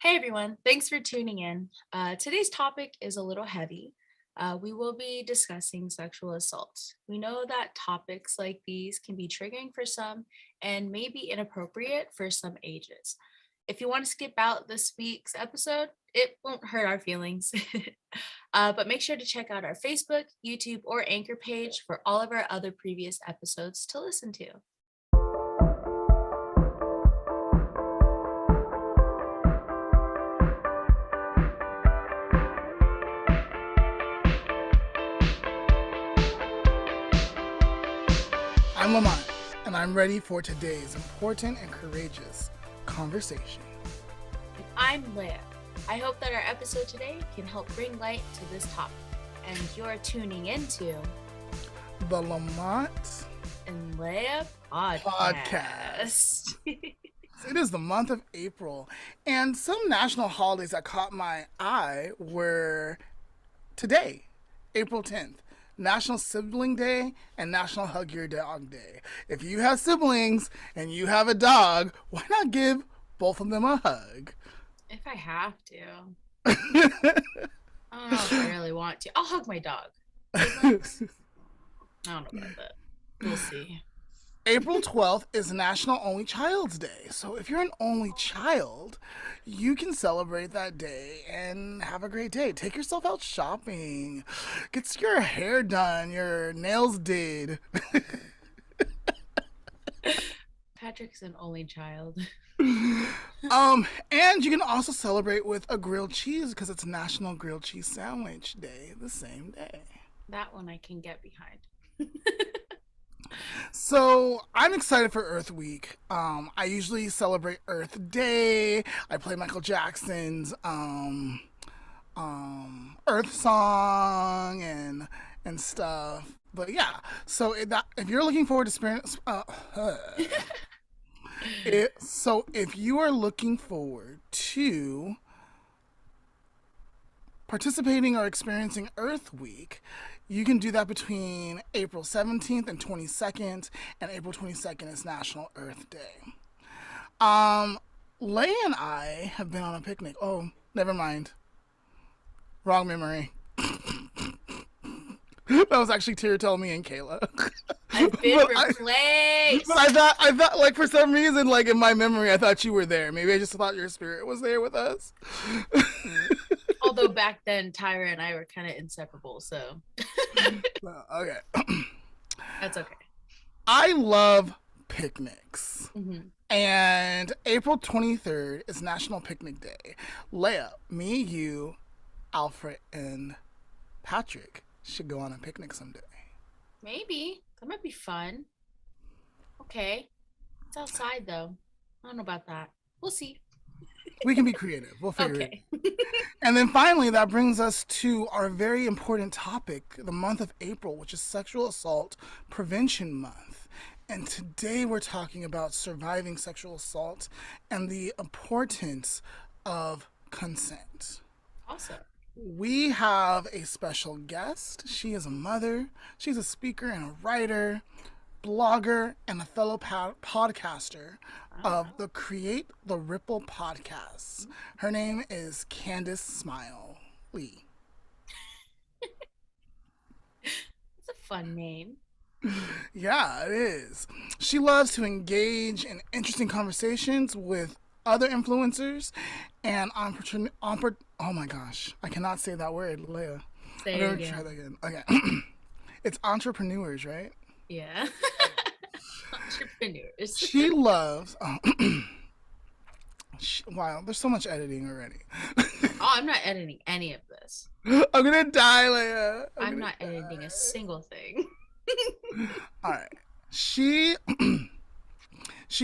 Hey everyone, thanks for tuning in. Today's topic is a little heavy. We will be discussing sexual assault. We know that topics like these can be triggering for some and may be inappropriate for some ages. If you want to skip out this week's episode, it won't hurt our feelings. But make sure to check out our Facebook, YouTube, or Anchor page for all of our other previous episodes to listen to. I'm Lamont, and I'm ready for today's important and courageous conversation. And I'm Leah. I hope that our episode today can help bring light to this topic. And you're tuning into The Lamont and Leah Podcast. podcast. It is the month of April, and some national holidays that caught my eye were today, April 10th. National Sibling Day and National Hug Your Dog Day. If you have siblings and you have a dog, why not give both of them a hug? If I have to. I don't know if I really want to. I'll hug my dog. Siblings? I don't know about that. We'll see. April 12th is National Only Child's Day. So if you're an only child, you can celebrate that day and have a great day. Take yourself out shopping. Get your hair done, your nails did. Patrick's an only child. And you can also celebrate with a grilled cheese because it's National Grilled Cheese Sandwich Day the same day. That one I can get behind. So I'm excited for Earth Week. I usually celebrate Earth Day. I play Michael Jackson's Earth song and stuff. But yeah, so if you're looking forward to if you are looking forward to participating or experiencing Earth Week, you can do that between April 17th and 22nd, and April 22nd is National Earth Day. Leah and I have been on a picnic. Oh, never mind. Wrong memory. That was actually Tira, me, and Kayla. I've been replaced. But I thought, like, for some reason, like, in my memory, I thought you were there. Maybe I just thought your spirit was there with us. Although back then, Tyra and I were kind of inseparable, so. Okay. That's okay. I love picnics. Mm-hmm. And April 23rd is National Picnic Day. Leah, me, you, Alfred, and Patrick should go on a picnic someday. Maybe. That might be fun. Okay. It's outside, though. I don't know about that. We'll see. We can be creative. We'll figure Okay. it. And then finally, that brings us to our very important topic, the month of April, which is Sexual Assault Prevention Month. And today we're talking about surviving sexual assault and the importance of consent. Awesome. We have a special guest. She is a mother. She's a speaker and a writer, blogger, and a fellow podcaster of the Create the Ripple podcast. Her name is Candace Smile Lee. It's a fun name. Yeah, it is. She loves to engage in interesting conversations with other influencers and oh my gosh, I cannot say that word, Leah. Say I'm it gonna again. try that again. Okay. It's entrepreneurs, right? Yeah. Entrepreneurs. She loves. Wow, there's so much editing already. Oh, I'm not editing any of this. I'm gonna die, Leah. I'm not editing a single thing. All right. She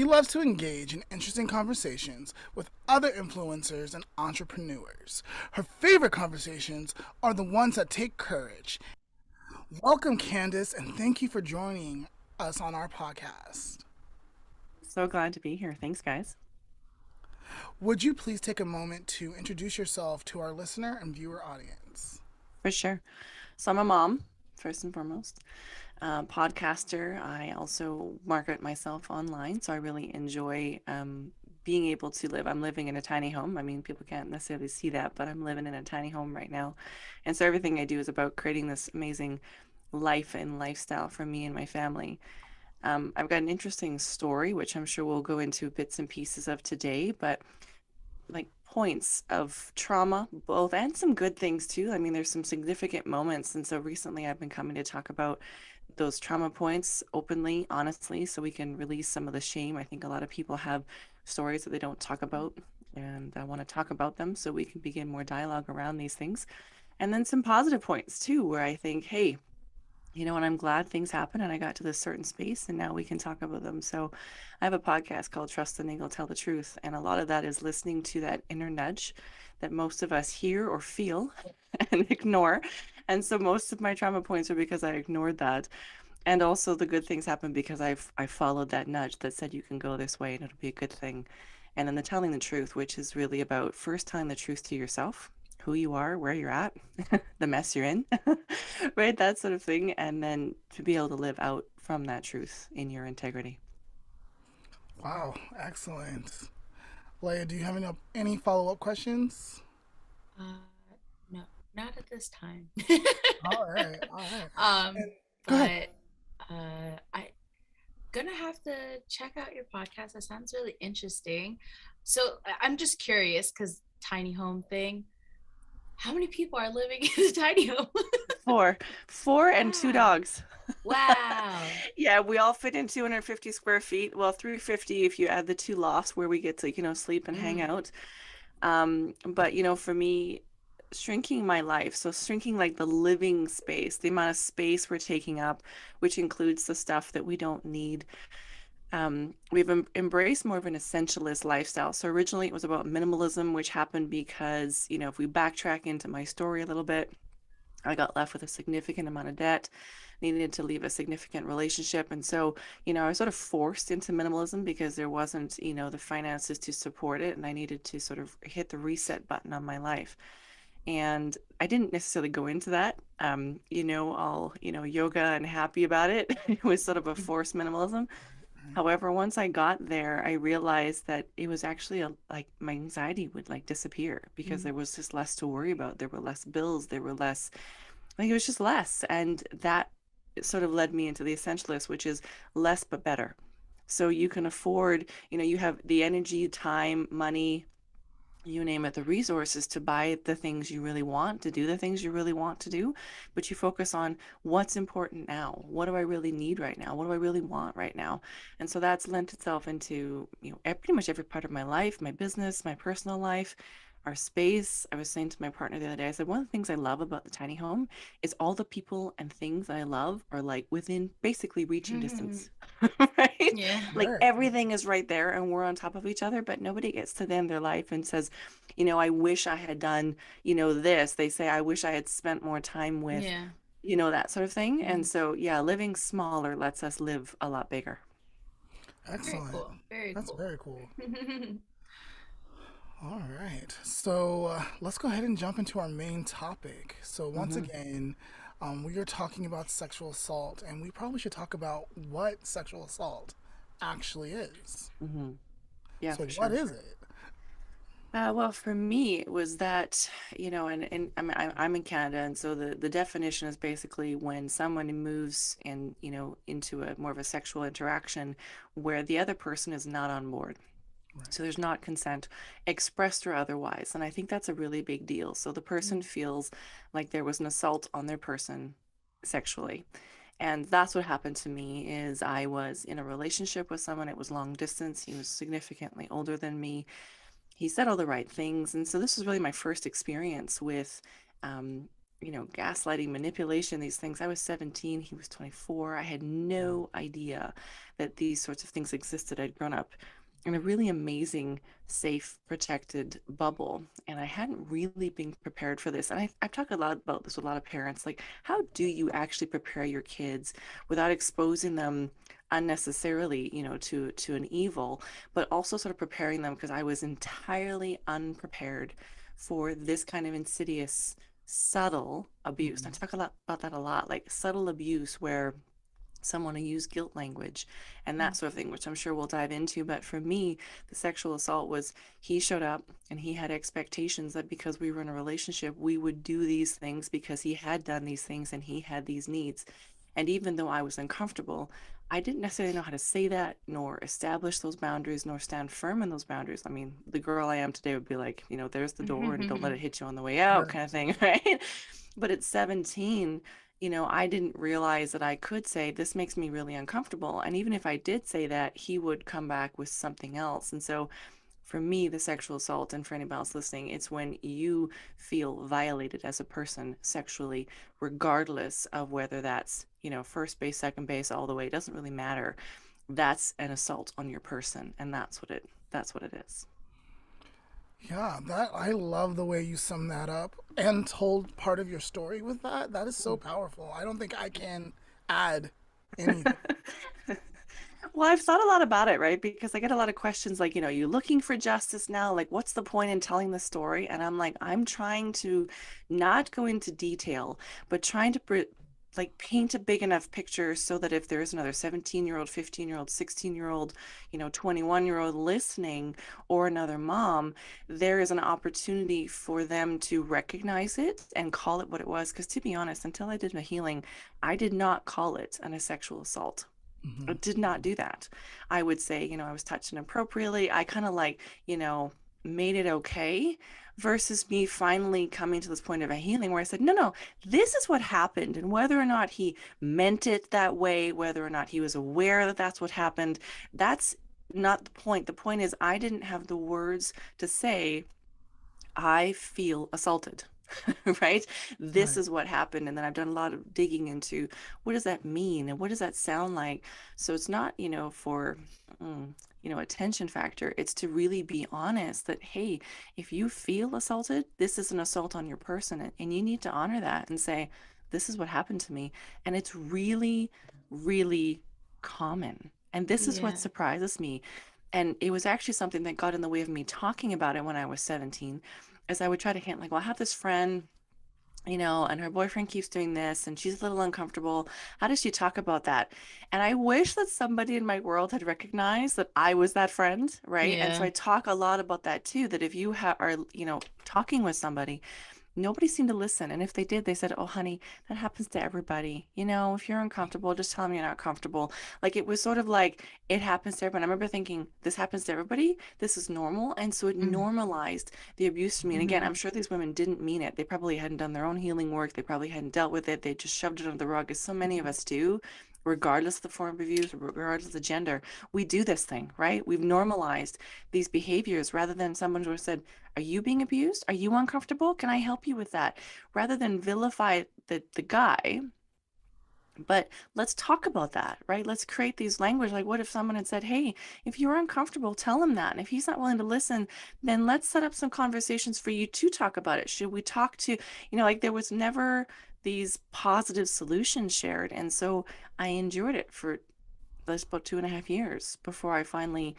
loves to engage in interesting conversations with other influencers and entrepreneurs. Her favorite conversations are the ones that take courage. Welcome, Candace, and thank you for joining us on our podcast. So glad to be here. Thanks, guys. Would you please take a moment to introduce yourself to our listener and viewer audience? For sure. So I'm a mom, first and foremost. Podcaster. I also market myself online, so I really enjoy being able to live. I'm living in a tiny home. I mean, people can't necessarily see that, but I'm living in a tiny home right now. And so everything I do is about creating this amazing life and lifestyle for me and my family. I've got an interesting story, which I'm sure we'll go into bits and pieces of today, but like points of trauma, both and some good things too. I mean, there's some significant moments. And so recently I've been coming to talk about those trauma points openly, honestly, so we can release some of the shame. I think a lot of people have stories that they don't talk about, and I want to talk about them so we can begin more dialogue around these things. And then some positive points too, where I think, hey, and I'm glad things happened and I got to this certain space and now we can talk about them. So I have a podcast called Trust the Niggle, Tell the Truth. And a lot of that is listening to that inner nudge that most of us hear or feel and ignore. And so most of my trauma points are because I ignored that. And also the good things happen because I followed that nudge that said you can go this way and it'll be a good thing. And then the telling the truth, which is really about first telling the truth to yourself, who you are, where you're at, the mess you're in, right? That sort of thing. And then to be able to live out from that truth in your integrity. Wow, excellent. Leah, do you have any follow up questions? Uh, no, not at this time. All right, all right. And go ahead. But I gonna have to check out your podcast. That sounds really interesting. So I'm just curious because tiny home thing. How many people are living in the tiny home? Four, four and two Wow. dogs. Wow. Yeah, we all fit in 250 square feet. Well, 350 if you add the two lofts where we get to, sleep and hang Mm, out. But for me, shrinking my life, so shrinking like the living space, the amount of space we're taking up, which includes the stuff that we don't need. We've embraced more of an essentialist lifestyle. So originally it was about minimalism, which happened because, if we backtrack into my story a little bit, I got left with a significant amount of debt, needed to leave a significant relationship. And so, I was sort of forced into minimalism because there wasn't, the finances to support it. And I needed to sort of hit the reset button on my life. And I didn't necessarily go into that, all, yoga and happy about it. It was sort of a forced minimalism. However, once I got there, I realized that it was actually like my anxiety would like disappear because mm, there was just less to worry about. There were less bills, there were less, like it was just less. And that sort of led me into the essentialist, which is less but better. So you can afford, you have the energy, time, money, you name it, the resources to buy the things you really want, to do the things you really want to do, but you focus on what's important now. What do I really need right now? What do I really want right now? And so that's lent itself into, pretty much every part of my life, my business, my personal life, our space. I was saying to my partner the other day, I said, one of the things I love about the tiny home is all the people and things that I love are like within basically reaching mm. distance, right? Yeah. Like Right. everything is right there and we're on top of each other, but nobody gets to the end of their life and says, I wish I had done, this. They say, I wish I had spent more time with, Yeah. that sort of thing. And Mm. so, yeah, living smaller lets us live a lot bigger. Very Excellent. cool. Very That's cool. very cool. All right. So let's go ahead and jump into our main topic. So, once Hmm. again, we are talking about sexual assault, and we probably should talk about what sexual assault actually is. Hmm. Yeah, So, for what sure. is it? Well, for me, it was that, and I'm in Canada, and so the definition is basically when someone moves and, into a more of a sexual interaction where the other person is not on board. Right. So there's not consent, expressed or otherwise. And I think that's a really big deal. So the person Mm, feels like there was an assault on their person sexually. And that's what happened to me is I was in a relationship with someone. It was long distance. He was significantly older than me. He said all the right things. And so this was really my first experience with, um, gaslighting, manipulation, these things. I was 17, he was 24. I had no idea that these sorts of things existed. I'd grown up in a really amazing, safe, protected bubble. And I hadn't really been prepared for this. And I've talked a lot about this with a lot of parents. Like, how do you actually prepare your kids without exposing them unnecessarily, to an evil, but also sort of preparing them because I was entirely unprepared for this kind of insidious, subtle abuse. And Mhm. I talk a lot about that a lot, like subtle abuse where someone who used guilt language and that sort of thing, which I'm sure we'll dive into. But for me, the sexual assault was he showed up and he had expectations that because we were in a relationship, we would do these things because he had done these things and he had these needs. And even though I was uncomfortable, I didn't necessarily know how to say that, nor establish those boundaries, nor stand firm in those boundaries. I mean, the girl I am today would be like, there's the door and don't let it hit you on the way out, Right. kind of thing, right? But at 17, I didn't realize that I could say, this makes me really uncomfortable. And even if I did say that, he would come back with something else. And so for me, the sexual assault, and for anybody else listening, it's when you feel violated as a person sexually, regardless of whether that's, first base, second base, all the way. It doesn't really matter. That's an assault on your person, and that's what it is. Yeah, that I love the way you sum that up and told part of your story with that. That is so powerful. I don't think I can add anything. Well, I've thought a lot about it, right? Because I get a lot of questions like, you looking for justice now? Like, what's the point in telling the story? And I'm like, I'm trying to not go into detail, but trying to like paint a big enough picture so that if there is another 17-year-old, 15-year-old, 16-year-old, 21-year-old listening, or another mom, there is an opportunity for them to recognize it and call it what it was. Because to be honest, until I did my healing, I did not call it a sexual assault. I Hmm. did not do that. I would say, I was touched inappropriately. I kind of like, made it okay versus me finally coming to this point of a healing where I said, no, no, this is what happened. And whether or not he meant it that way, whether or not he was aware that that's what happened, that's not the point. The point is, I didn't have the words to say, I feel assaulted. Right? This Right. is what happened. And then I've done a lot of digging into what does that mean and what does that sound like? So it's not, for, mm, attention factor. It's to really be honest that, hey, if you feel assaulted, this is an assault on your person. And you need to honor that and say, this is what happened to me. And it's really, really common. And this is what Yeah. surprises me. And it was actually something that got in the way of me talking about it when I was 17, as I would try to hint, like, well, I have this friend, and her boyfriend keeps doing this and she's a little uncomfortable. How does she talk about that? And I wish that somebody in my world had recognized that I was that friend, right? And so Yeah. I talk a lot about that too, that if you are, talking with somebody, nobody seemed to listen. And if they did, they said, oh, honey, that happens to everybody. If you're uncomfortable, just tell them you're not comfortable. Like it was sort of like it happens to everyone. I remember thinking, this happens to everybody. This is normal. And so it normalized the abuse to me. And again, I'm Mm-hmm. sure these women didn't mean it. They probably hadn't done their own healing work. They probably hadn't dealt with it. They just shoved it under the rug, as so many of us do. Regardless of the form of abuse, regardless of the gender, we do this thing, right? We've normalized these behaviors rather than someone who said, are you being abused? Are you uncomfortable? Can I help you with that? Rather than vilify the guy, but let's talk about that, right? Let's create these language. Like, what if someone had said, hey, if you're uncomfortable, tell him that. And if he's not willing to listen, then let's set up some conversations for you to talk about it. Should we talk to, like there was never these positive solutions shared. And so I endured it for that's about 2.5 years before I finally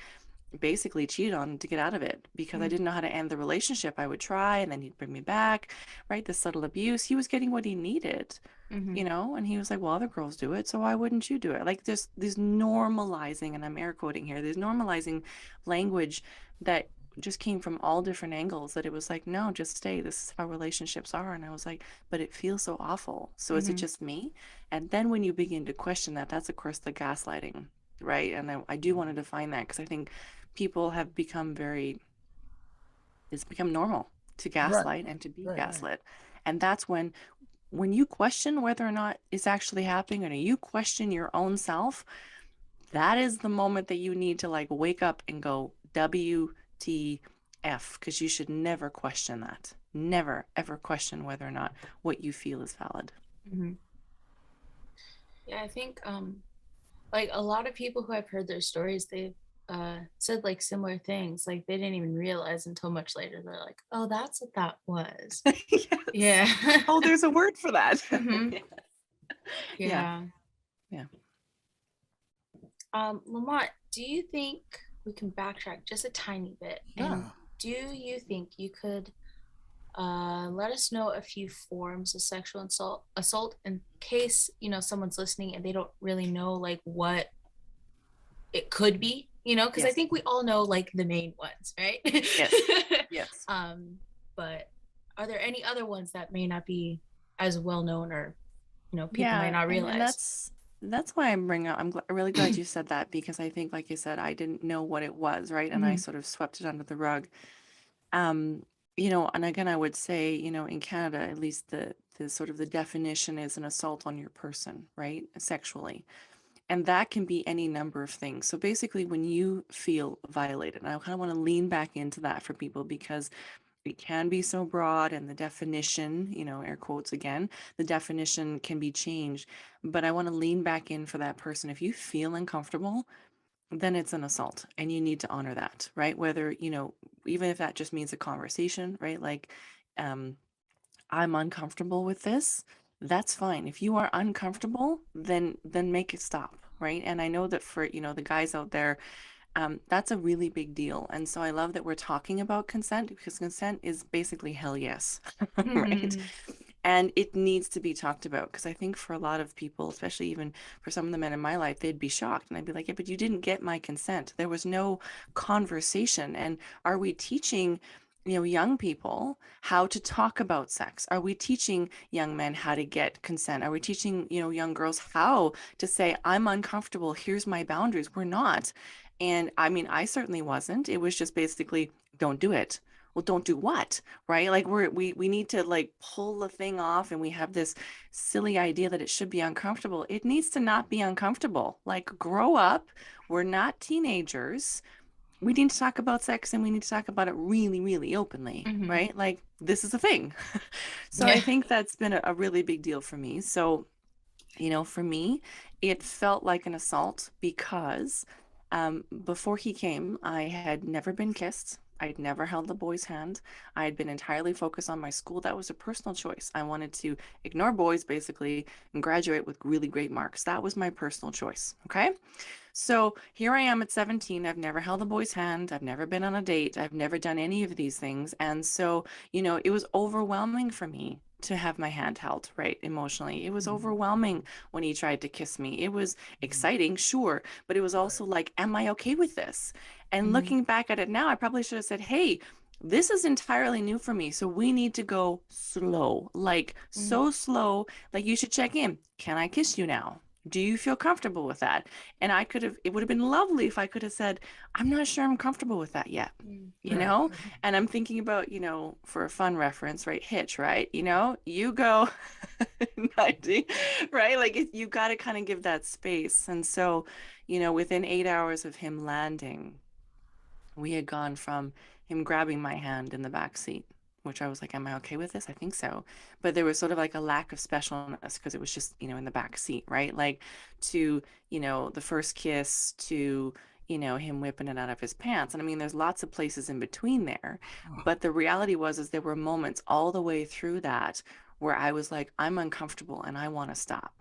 basically cheated on him to get out of it because I didn't know how to end the relationship. I would try and then he'd bring me back, right? The subtle abuse. He was getting what he needed, Mm-hmm. and he was like, well, other girls do it, so why wouldn't you do it? Like there's normalizing, and I'm air quoting here, there's normalizing language that just came from all different angles that it was like, no, just stay. This is how relationships are. And I was like, but it feels so awful. So is it Mm-hmm. just me? And then when you begin to question that, that's of course the gaslighting, right? And I do want to define that because I think people have become it's become normal to Right. gaslight and to be Right. Right. gaslit. And that's when you question whether or not it's actually happening and you question your own self, that is the moment that you need to like wake up and go WTF, because you should never question that. Never ever question whether or not what you feel is valid. Mm-hmm. Yeah, I think like a lot of people who I've heard their stories, they've said like similar things. Like they didn't even realize until much later. They're like, oh, that's what that was. Yes. Yeah. Oh, there's a word for that. Hmm. Yeah. Yeah. Yeah. Lamont, do you think we can backtrack just a tiny bit? And Yeah. do you think you could let us know a few forms of sexual assault in case someone's listening and they don't really know like what it could be, because I Yes. think we all know like the main ones, right? Yes. Yes. um, but are there any other ones that may not be as well known, or people might Yeah, not and realize? that's why I'm bringing up. Really glad you said that because I think, like you said, I didn't know what it was, right? And I Mhm. sort of swept it under the rug. Um, and again, I would say, in Canada, at least the sort of the definition is an assault on your person, right? Sexually. And that can be any number of things. So basically, when you feel violated, and I kind of want to lean back into that for people because it can be so broad and the definition, air quotes again, the definition can be changed. But I want to lean back in for that person. If you feel uncomfortable, then it's an assault and you need to honor that, right? Whether, even if that just means a conversation, right? Like, um, I'm uncomfortable with this. That's fine. If you are uncomfortable, then make it stop, right? And I know that for, the guys out there, that's a really big deal. And so I love that we're talking about consent because consent is basically hell yes, right? Mhm. And it needs to be talked about because I think for a lot of people, especially even for some of the men in my life, they'd be shocked. And I'd be like, yeah, but you didn't get my consent. There was no conversation. And are we teaching, young people how to talk about sex? Are we teaching young men how to get consent? Are we teaching, young girls how to say, I'm uncomfortable, here's my boundaries? We're not. And I mean, I certainly wasn't. It was just basically, don't do it. Well, don't do what? Right? Like we need to like pull the thing off and we have this silly idea that it should be uncomfortable. It needs to not be uncomfortable. Like grow up. We're not teenagers. We need to talk about sex and we need to talk about it really, really openly, Mhm. right? Like this is a thing. So I Yeah. think that's been a really big deal for me. So for me, it felt like an assault because before he came, I had never been kissed. I'd never held the boy's hand. I had been entirely focused on my school. That was a personal choice. I wanted to ignore boys basically and graduate with really great marks. That was my personal choice. Okay. So here I am at 17. I've never held a boy's hand. I've never been on a date. I've never done any of these things. And so, it was overwhelming for me to have my hand held, right? Emotionally. It was overwhelming when he tried to kiss me. It was exciting, sure, but it was also like, am I okay with this? And Mhm. looking back at it now, I probably should have said, hey, this is entirely new for me. So we need to go slow, like Mhm. so slow. Like you should check in. Can I kiss you now? Do you feel comfortable with that? And it would have been lovely if I could have said, I'm not sure I'm comfortable with that yet, Mhm. you Yeah. know? And I'm thinking about, for a fun reference, right? Hitch, right? You go 90, right? Like you got to kind of give that space. And so, within 8 hours of him landing, we had gone from him grabbing my hand in the back seat, which I was like, am I okay with this? I think so. But there was sort of like a lack of specialness because it was just, in the back seat, right? Like to, the first kiss to, him whipping it out of his pants. And I mean, there's lots of places in between there. But the reality was, there were moments all the way through that where I was like, I'm uncomfortable and I want to stop.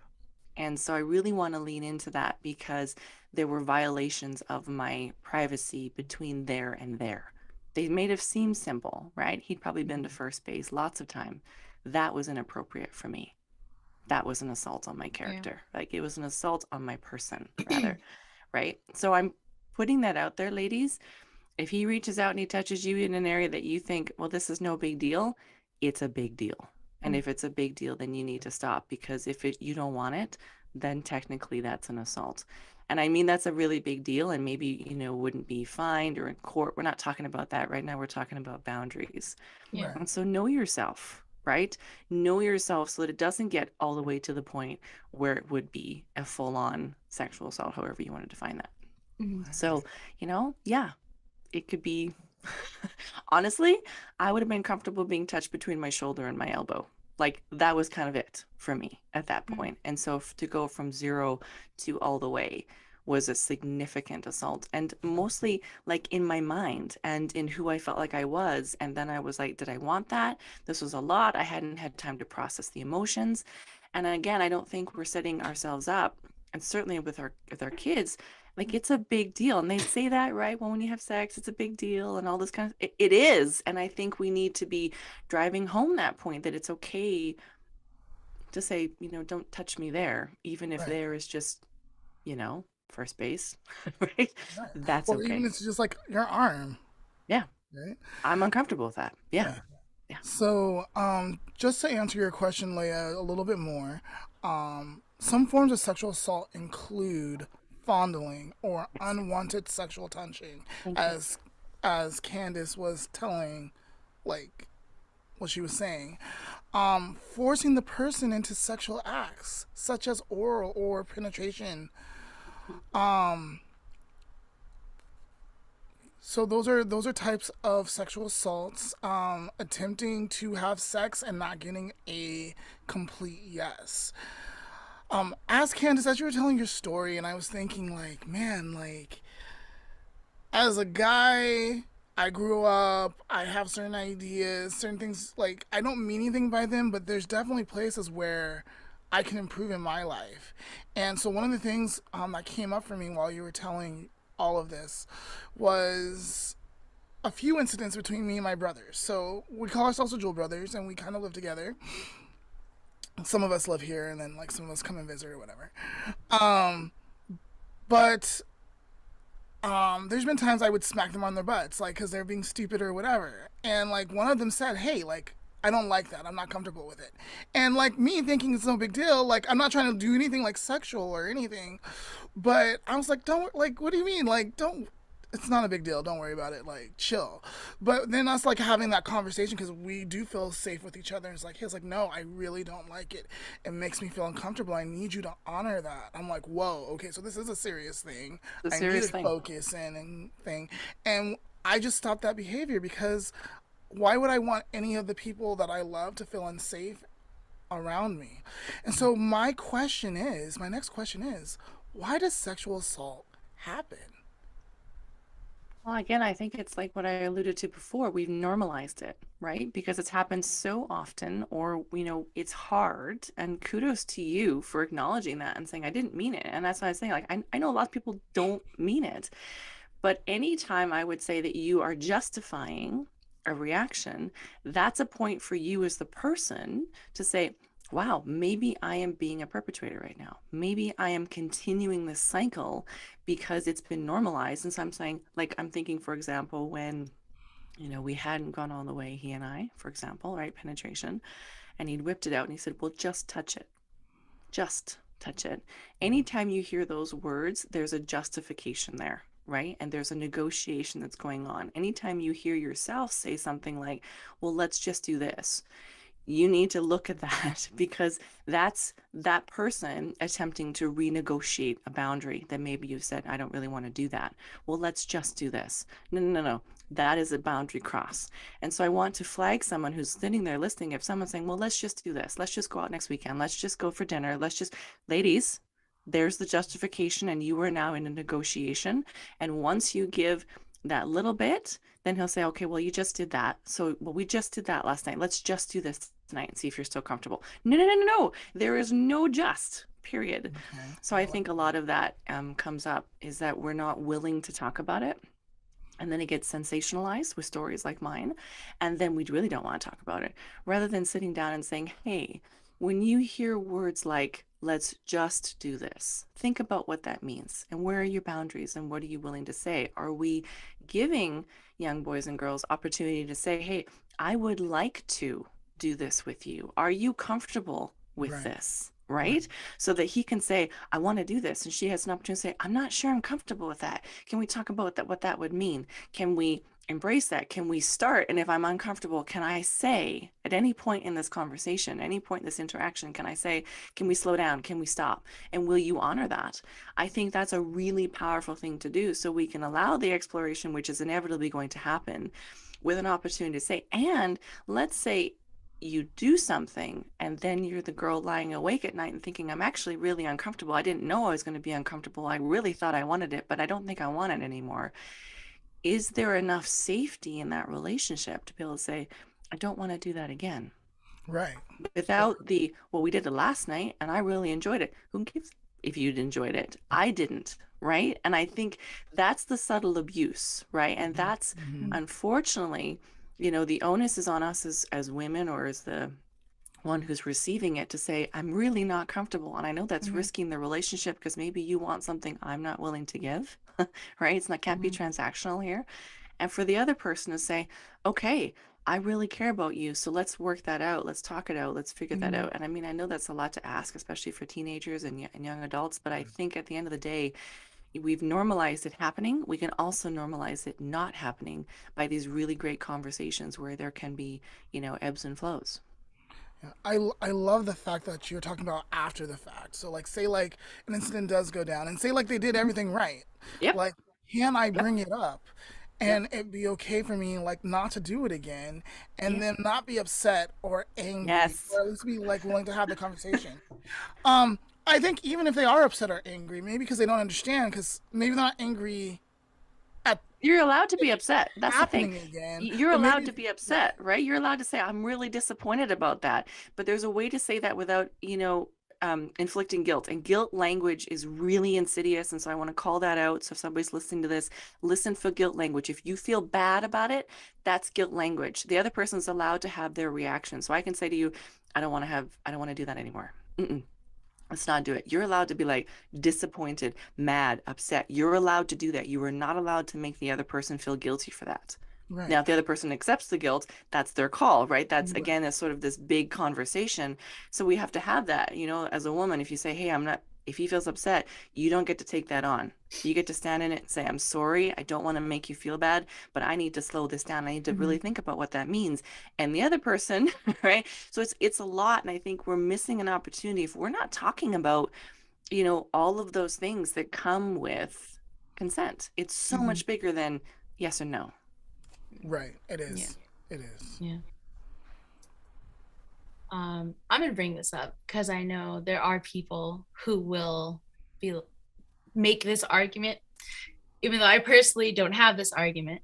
And so I really want to lean into that because there were violations of my privacy between there and there. They may have seemed simple, right? He'd probably been to first base lots of time. That was inappropriate for me. That was an assault on my Yeah. character. Like it was an assault on my person, rather, right? So I'm putting that out there, ladies. If he reaches out and he touches you in an area that you think, well, this is no big deal, it's a big deal. And Mhm. if it's a big deal, then you need to stop because if you don't want it, then technically that's an assault. And I mean, that's a really big deal and maybe, wouldn't be fined or in court. We're not talking about that right now. We're talking about boundaries. Yeah. Right. And so know yourself, right? Know yourself so that it doesn't get all the way to the point where it would be a full on sexual assault, however you want to define that. Mhm. So, yeah, it could be honestly, I would have been comfortable being touched between my shoulder and my elbow. Like that was kind of it for me at that Mhm. point. And so to go from zero to all the way was a significant assault and mostly like in my mind and in who I felt like I was. And then I was like, did I want that? This was a lot. I hadn't had time to process the emotions. And again, I don't think we're setting ourselves up, and certainly with our kids, Like it's a big deal. And they say that, right? Well, when you have sex, it's a big deal and all this kind of it is. And I think we need to be driving home that point that it's okay to say, don't touch me there, even if Right. there is just, first base, right? Right. That's Or even okay. it's just like your arm, Yeah. right? I'm uncomfortable with that. Yeah. Yeah. Yeah. So, just to answer your question, Leah, a little bit more, some forms of sexual assault include fondling or Yes. unwanted sexual touching, Thank you. as Candace was telling, like what she was saying, forcing the person into sexual acts such as oral or penetration. Um, So those are types of sexual assaults. Attempting to have sex and not getting a complete yes. As Candace, as you were telling your story, and I was thinking, like, man, like, as a guy, I grew up. I have certain ideas, certain things. Like, I don't mean anything by them, but there's definitely places where I can improve in my life. And so one of the things that came up for me while you were telling all of this was a few incidents between me and my brothers. So we call ourselves the Jewel Brothers, and we kind of live together. Some of us live here, and then like some of us come and visit or whatever. Um, but there's been times I would smack them on their butts, like because they're being stupid or whatever. And like one of them said, "Hey, like I don't like that. I'm not comfortable with it." And like me thinking it's no big deal, like I'm not trying to do anything like sexual or anything, but I was like, "Don't like, what do you mean? Like, don't it's not a big deal. Don't worry about it. Like, chill." But then us like having that conversation because we do feel safe with each other. It's like he's like, "No, I really don't like it. It makes me feel uncomfortable. I need you to honor that." I'm like, "Whoa, okay, so this is a serious thing. It's a I need serious to thing. focus in and thing." And I just stopped that behavior because why would I want any of the people that I love to feel unsafe around me? And so my next question is, why does sexual assault happen? Well, again, I think it's like what I alluded to before. We've normalized it, right? Because it's happened so often, or, it's hard. And kudos to you for acknowledging that and saying, I didn't mean it. And that's what I was saying. Like, I know a lot of people don't mean it. But anytime I would say that you are justifying a reaction, that's a point for you as the person to say, wow, maybe I am being a perpetrator right now. Maybe I am continuing this cycle because it's been normalized. And so I'm saying, like, I'm thinking, for example, when, we hadn't gone all the way, he and I, for example, right, penetration, and he'd whipped it out and he said, well, just touch it. Just touch it. Anytime you hear those words, there's a justification there, right? And there's a negotiation that's going on. Anytime you hear yourself say something like, well, let's just do this, you need to look at that because that's that person attempting to renegotiate a boundary that maybe you've said, I don't really want to do that. Well, let's just do this. No, no, no, no. That is a boundary cross. And so I want to flag someone who's sitting there listening. If someone's saying, well, let's just do this. Let's just go out next weekend. Let's just go for dinner. Ladies, there's the justification. And you are now in a negotiation. And once you give that little bit, then he'll say, okay, well, you just did that. So, well, we just did that last night. Let's just do this tonight and see if you're still comfortable. No, no, no, no, no. There is no just, period. Okay. So I think a lot of that comes up is that we're not willing to talk about it. And then it gets sensationalized with stories like mine. And then we really don't want to talk about it. Rather than sitting down and saying, hey, when you hear words like, let's just do this, think about what that means. And where are your boundaries? And what are you willing to say? Are we giving young boys and girls opportunity to say, hey, I would like to do this with you. Are you comfortable with Right. this? Right. Right? So that he can say, I want to do this. And she has an opportunity to say, I'm not sure I'm comfortable with that. Can we talk about that, what that would mean? Can we embrace that? Can we start? And if I'm uncomfortable, can I say at any point in this conversation, any point in this interaction, can I say, can we slow down? Can we stop? And will you honor that? I think that's a really powerful thing to do so we can allow the exploration, which is inevitably going to happen, with an opportunity to say, and let's say you do something and then you're the girl lying awake at night and thinking, I'm actually really uncomfortable. I didn't know I was going to be uncomfortable. I really thought I wanted it, but I don't think I want it anymore. Is there enough safety in that relationship to be able to say, I don't want to do that again? Right. Without the, well, we did it last night and I really enjoyed it. Who gives? if you'd enjoyed it. I didn't, right? And I think that's the subtle abuse, right? And that's Mm-hmm. unfortunately, the onus is on us as women or as the one who's receiving it to say, I'm really not comfortable. And I know that's Mhm, risking the relationship because maybe you want something I'm not willing to give, right? It's not, can't be mhm, transactional here. And for the other person to say, okay, I really care about you. So let's work that out. Let's talk it out. Let's figure that mhm, out. And I mean, I know that's a lot to ask, especially for teenagers and young adults. But I think at the end of the day, we've normalized it happening. We can also normalize it not happening by these really great conversations where there can be, ebbs and flows. Yeah, I love the fact that you're talking about after the fact. So like say like an incident does go down and say like they did Mhm. everything right. Yep. Like can I Yep. bring it up Yep. and it be okay for me like not to do it again and Yeah. then not be upset or angry Yes. or at least be like willing to have the conversation. Um I think even if they are upset or angry, maybe because they don't understand, because maybe they're not angry at You're allowed to it be upset. That's the thing. happening again, You're but allowed maybe to be yeah, upset, right? You're allowed to say, I'm really disappointed about that. But there's a way to say that without, inflicting guilt. And guilt language is really insidious. And so I want to call that out. So if somebody's listening to this, listen for guilt language. If you feel bad about it, that's guilt language. The other person's allowed to have their reaction. So I can say to you, I don't want to do that anymore. Mm-mm. Let's not do it. You're allowed to be like disappointed, mad, upset. You're allowed to do that. You are not allowed to make the other person feel guilty for that. Now, right. if the other person accepts the guilt, that's their call, right? That's mhm, Right. again, is sort of this big conversation. So we have to have that, as a woman, if you say, hey, if he feels upset, you don't get to take that on. You get to stand in it and say, I'm sorry. I don't want to make you feel bad, but I need to slow this down. I need to mhm, really think about what that means. And the other person, right? So it's a lot. And I think we're missing an opportunity if we're not talking about, all of those things that come with consent. It's so mhm. much bigger than yes or no. Right. It Yeah, is. It is. yeah. I'm gonna bring this up because I know there are people who will be make this argument, even though I personally don't have this argument.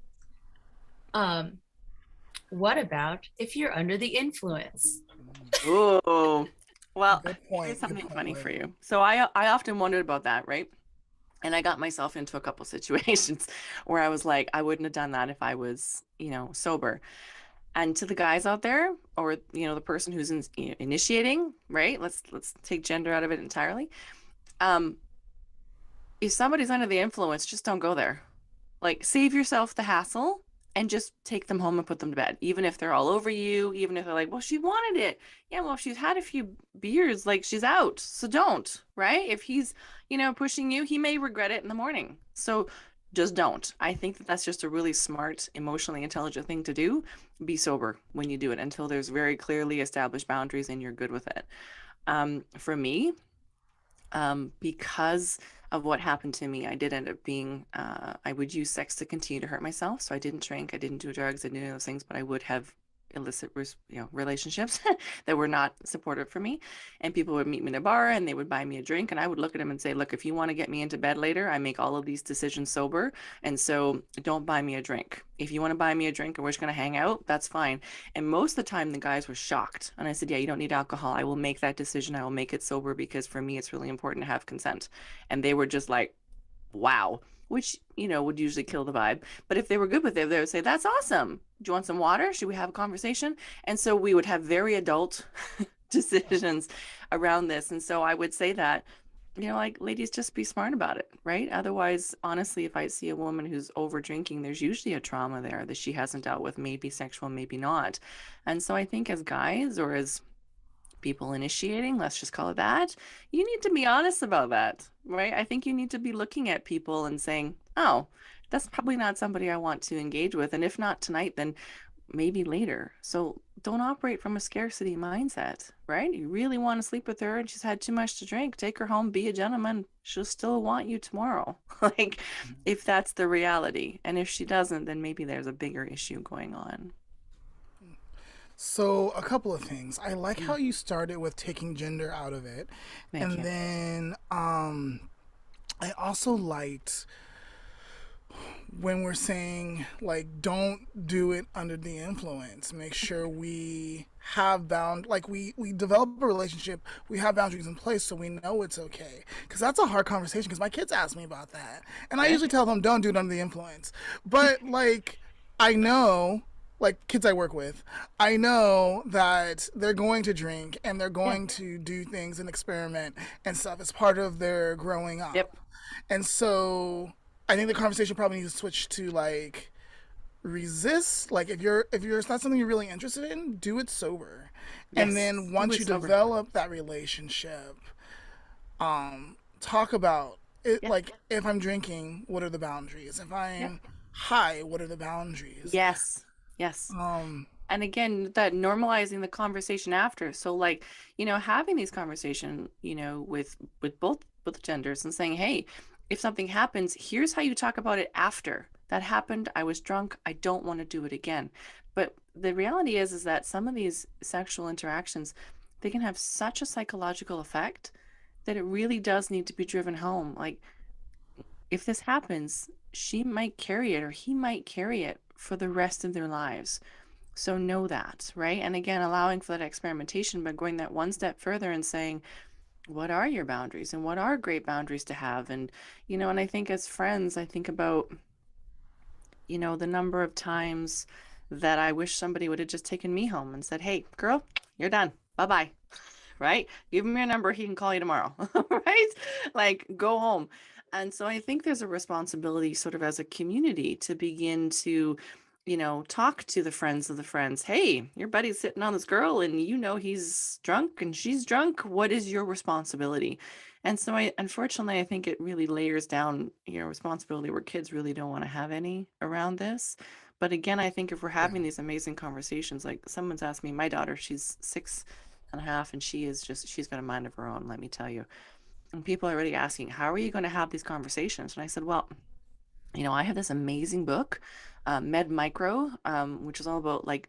Um, what about if you're under the influence? Oh, well, Good here's point. Good something point, funny for Leah. you. So I often wondered about that, right? And I got myself into a couple situations where I was like, I wouldn't have done that if I was, sober. And to the guys out there, or the person who's initiating, right? Let's take gender out of it entirely. Um, if somebody's under the influence, just don't go there. Like, save yourself the hassle and just take them home and put them to bed. Even if they're all over you, even if they're like, well, she wanted it. Yeah, well, if she's had a few beers, like she's out. So don't, right? If he's, pushing you, he may regret it in the morning. So just don't. I think that that's just a really smart, emotionally intelligent thing to do. Be sober when you do it until there's very clearly established boundaries and you're good with it. For me, because of what happened to me, I did end up being, I would use sex to continue to hurt myself. So I didn't drink, I didn't do drugs, I didn't do any of those things, but I would have illicit, relationships that were not supportive for me. And people would meet me in a bar and they would buy me a drink. And I would look at them and say, look, if you want to get me into bed later, I make all of these decisions sober. And so don't buy me a drink. If you want to buy me a drink and we're just going to hang out, that's fine. And most of the time, the guys were shocked. And I said, yeah, you don't need alcohol. I will make that decision. I will make it sober because for me, it's really important to have consent. And they were just like, wow, which, would usually kill the vibe. But if they were good with it, they would say, that's awesome. Do you want some water? Should we have a conversation? And so we would have very adult decisions around this. And so I would say that, like ladies, just be smart about it, right? Otherwise, honestly, if I see a woman who's over drinking, there's usually a trauma there that she hasn't dealt with, maybe sexual, maybe not. And so I think as guys or as people initiating, let's just call it that, you need to be honest about that, right? I think you need to be looking at people and saying, oh, that's probably not somebody I want to engage with. And if not tonight, then maybe later. So don't operate from a scarcity mindset, right? You really want to sleep with her and she's had too much to drink, take her home, be a gentleman. She'll still want you tomorrow. Like, if that's the reality. And if she doesn't, then maybe there's a bigger issue going on. So, a couple of things. I like Mm, how you started with taking gender out of it. thank And you. then I also liked when we're saying like don't do it under the influence, make sure we have like we develop a relationship, we have boundaries in place so we know it's okay, because that's a hard conversation, because my kids ask me about that and I Yeah. usually tell them don't do it under the influence, but like I know, like kids I work with, I know that they're going to drink and they're Yeah. going to do things and experiment and stuff. It's part of their growing up. Yep. And so I think the conversation probably needs to switch to like resist. Like if you're it's not something you're really interested in, do it sober. And Yes. then Do once it you sober. develop that relationship, talk about it. Yeah. Like if I'm drinking, what are the boundaries? If Yeah. I'm high, what are the boundaries? Yes. Yes. Um, And again, that normalizing the conversation after. So like, having these conversation, with both genders and saying, "Hey, if something happens, here's how you talk about it after. That happened, I was drunk, I don't want to do it again." But the reality is that some of these sexual interactions, they can have such a psychological effect that it really does need to be driven home. Like if this happens, she might carry it or he might carry it for the rest of their lives. So know that, right? And again, allowing for that experimentation, but going that one step further and saying, what are your boundaries and what are great boundaries to have? And I think as friends, I think about, the number of times that I wish somebody would have just taken me home and said, "Hey, girl, you're done. Bye-bye." Right? Give him your number. He can call you tomorrow. Right? Like, go home. And so I think there's a responsibility, sort of as a community, to begin to, talk to the friends of the friends. "Hey, your buddy's sitting on this girl and he's drunk and she's drunk. What is your responsibility?" And so unfortunately, I think it really layers down, responsibility where kids really don't want to have any around this. But again, I think if we're yeah, having these amazing conversations, like someone's asked me, my daughter, she's 6.5, and she's got a mind of her own, let me tell you. And people are already asking, how are you going to have these conversations? And I said, well, I have this amazing book, Med Micro, which is all about like,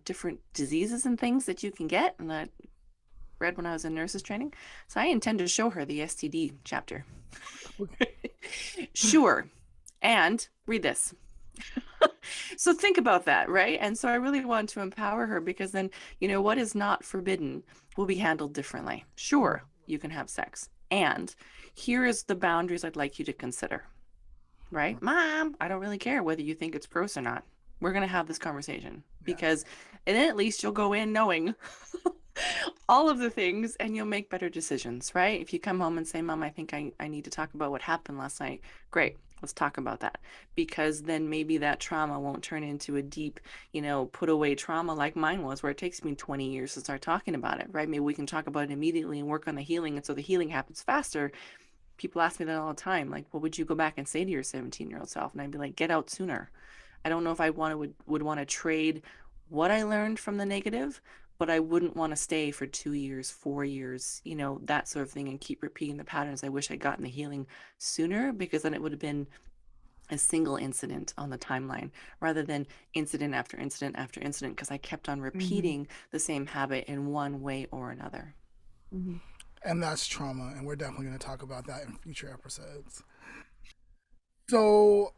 different diseases and things that you can get. And I read when I was in nurses training. So I intend to show her the STD chapter. Sure. And read this. So think about that, right? And so I really want to empower her, because then, what is not forbidden will be handled differently. Sure, you can have sex. And here is the boundaries I'd like you to consider, right? Mom, I don't really care whether you think it's gross or not. We're going to have this conversation, yeah, because, and then at least you'll go in knowing all of the things and you'll make better decisions, right? If you come home and say, "Mom, I think I need to talk about what happened last night," great, let's talk about that. Because then maybe that trauma won't turn into a deep, put away trauma like mine was, where it takes me 20 years to start talking about it, right? Maybe we can talk about it immediately and work on the healing. And so the healing happens faster. People ask me that all the time. Like, what would you go back and say to your 17-year-old self? And I'd be like, get out sooner. I don't know if I would want to trade what I learned from the negative, but I wouldn't want to stay for 2 years, 4 years, that sort of thing, and keep repeating the patterns. I wish I'd gotten the healing sooner, because then it would have been a single incident on the timeline rather than incident after incident after incident, because I kept on Mm-hmm. repeating the same habit in one way or another. Mm-hmm. and that's trauma, and we're definitely going to talk about that in future episodes. So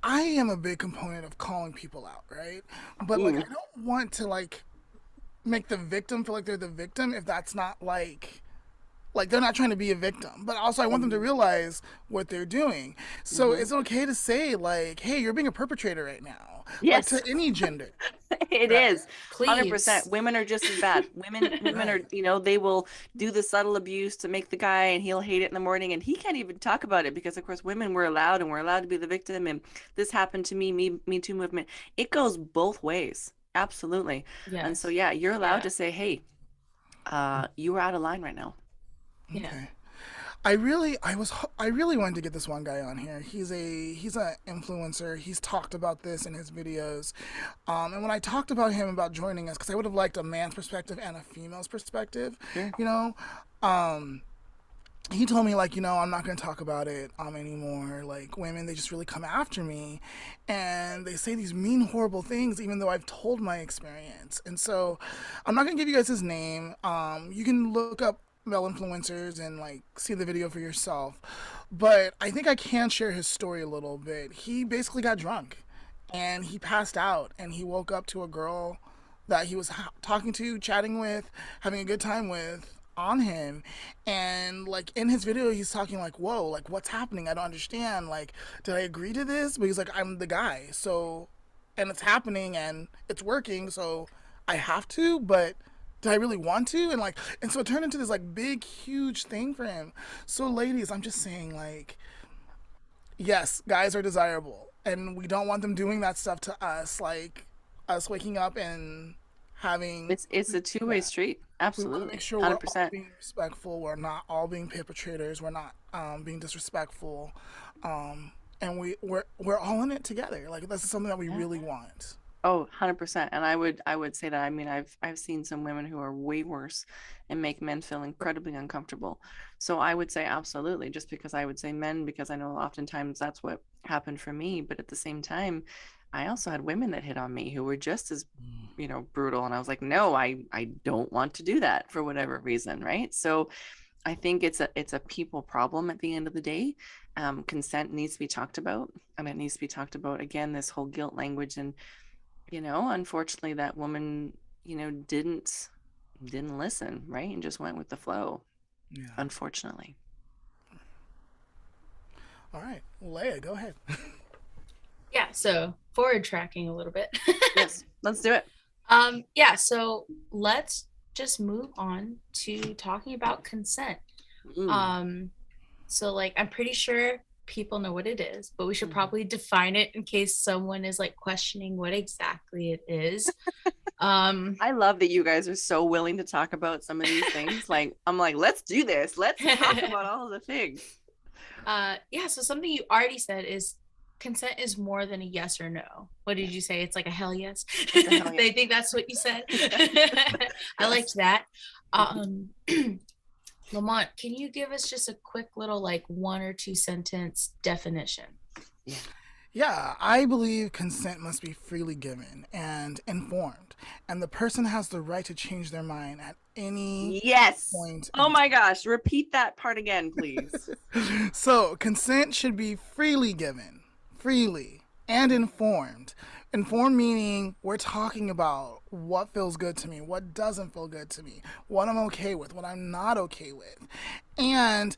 I am a big component of calling people out, right? But like, Mm. I don't want to like make the victim feel like they're the victim if that's not like they're not trying to be a victim, but also I want them to Mm-hmm. realize what they're doing. So Mm-hmm. it's okay to say like, "Hey, you're being a perpetrator right now," like Yes. to any gender, It right? is 100%. Please. Women are just as bad. Women are, Right. they will do the subtle abuse to make the guy, and he'll hate it in the morning, and he can't even talk about it, because of course women were allowed, and we're allowed to be the victim, and this happened to me too movement. It goes both ways. Absolutely. And so Yes. yeah, you're allowed Yeah. to say, "Hey, you are out of line right now." Yeah. Okay. I really wanted to get this one guy on here. He's a influencer. He's talked about this in his videos. And when I talked about him about joining us, because I would have liked a man's perspective and a female's perspective, Sure. you know, um, he told me like, I'm not going to talk about it anymore. Like women, they just really come after me, and they say these mean, horrible things, even though I've told my experience. And so, I'm not going to give you guys his name. You can look up male influencers and like see the video for yourself. But I think I can share his story a little bit. He basically got drunk and he passed out and he woke up to a girl that he was talking to, chatting with, having a good time with on him. And like in his video he's talking like, whoa, like what's happening? I don't understand. Like, did I agree to this? But he's like, I'm the guy. So, and it's happening and it's working, so I have to, but did I really want to? And like, and so it turned into this like big, huge thing for him. So, ladies, I'm just saying, like, yes, guys are desirable, and we don't want them doing that stuff to us, like us waking up and having It's a two-way that. street. We want to make Absolutely. sure we're all 100%. being respectful. We're not all being perpetrators. We're not being disrespectful, and we're all in it together. Like this is something that we Yeah. really want. Oh, 100%. And I would say that, I mean, I've seen some women who are way worse and make men feel incredibly uncomfortable. So I would say absolutely, just because I would say men, because I know oftentimes that's what happened for me. But at the same time, I also had women that hit on me who were just as, brutal. And I was like, no, I don't want to do that for whatever reason. Right. So I think it's a people problem at the end of the day. Consent needs to be talked about, and it needs to be talked about again, this whole guilt language. And unfortunately that woman, didn't listen, right? And just went with the flow, Yeah. unfortunately. All right, Leah, go ahead. Yeah, so forward tracking a little bit. Yes, let's do it. Yeah, so let's just move on to talking about consent. Mm. Um, so like I'm pretty sure people know what it is, but we should Mhm. probably define it in case someone is like questioning what exactly it is. Um, I love that you guys are so willing to talk about some of these things. Like, I'm like, let's do this. Let's talk about all of the things. yeah, so something you already said is consent is more than a yes or no. What did you say? It's like a hell yes. It's a hell yes. They think that's what you said. I liked Yes. that. Lamont, can you give us just a quick little like 1 or 2 sentence definition? Yeah. Yeah, I believe consent must be freely given and informed, and the person has the right to change their mind at any Yes. point. Oh my gosh. Repeat that part again, please. So, consent should be freely given, freely, and informed. Informed meaning we're talking about what feels good to me, what doesn't feel good to me, what I'm okay with, what I'm not okay with. And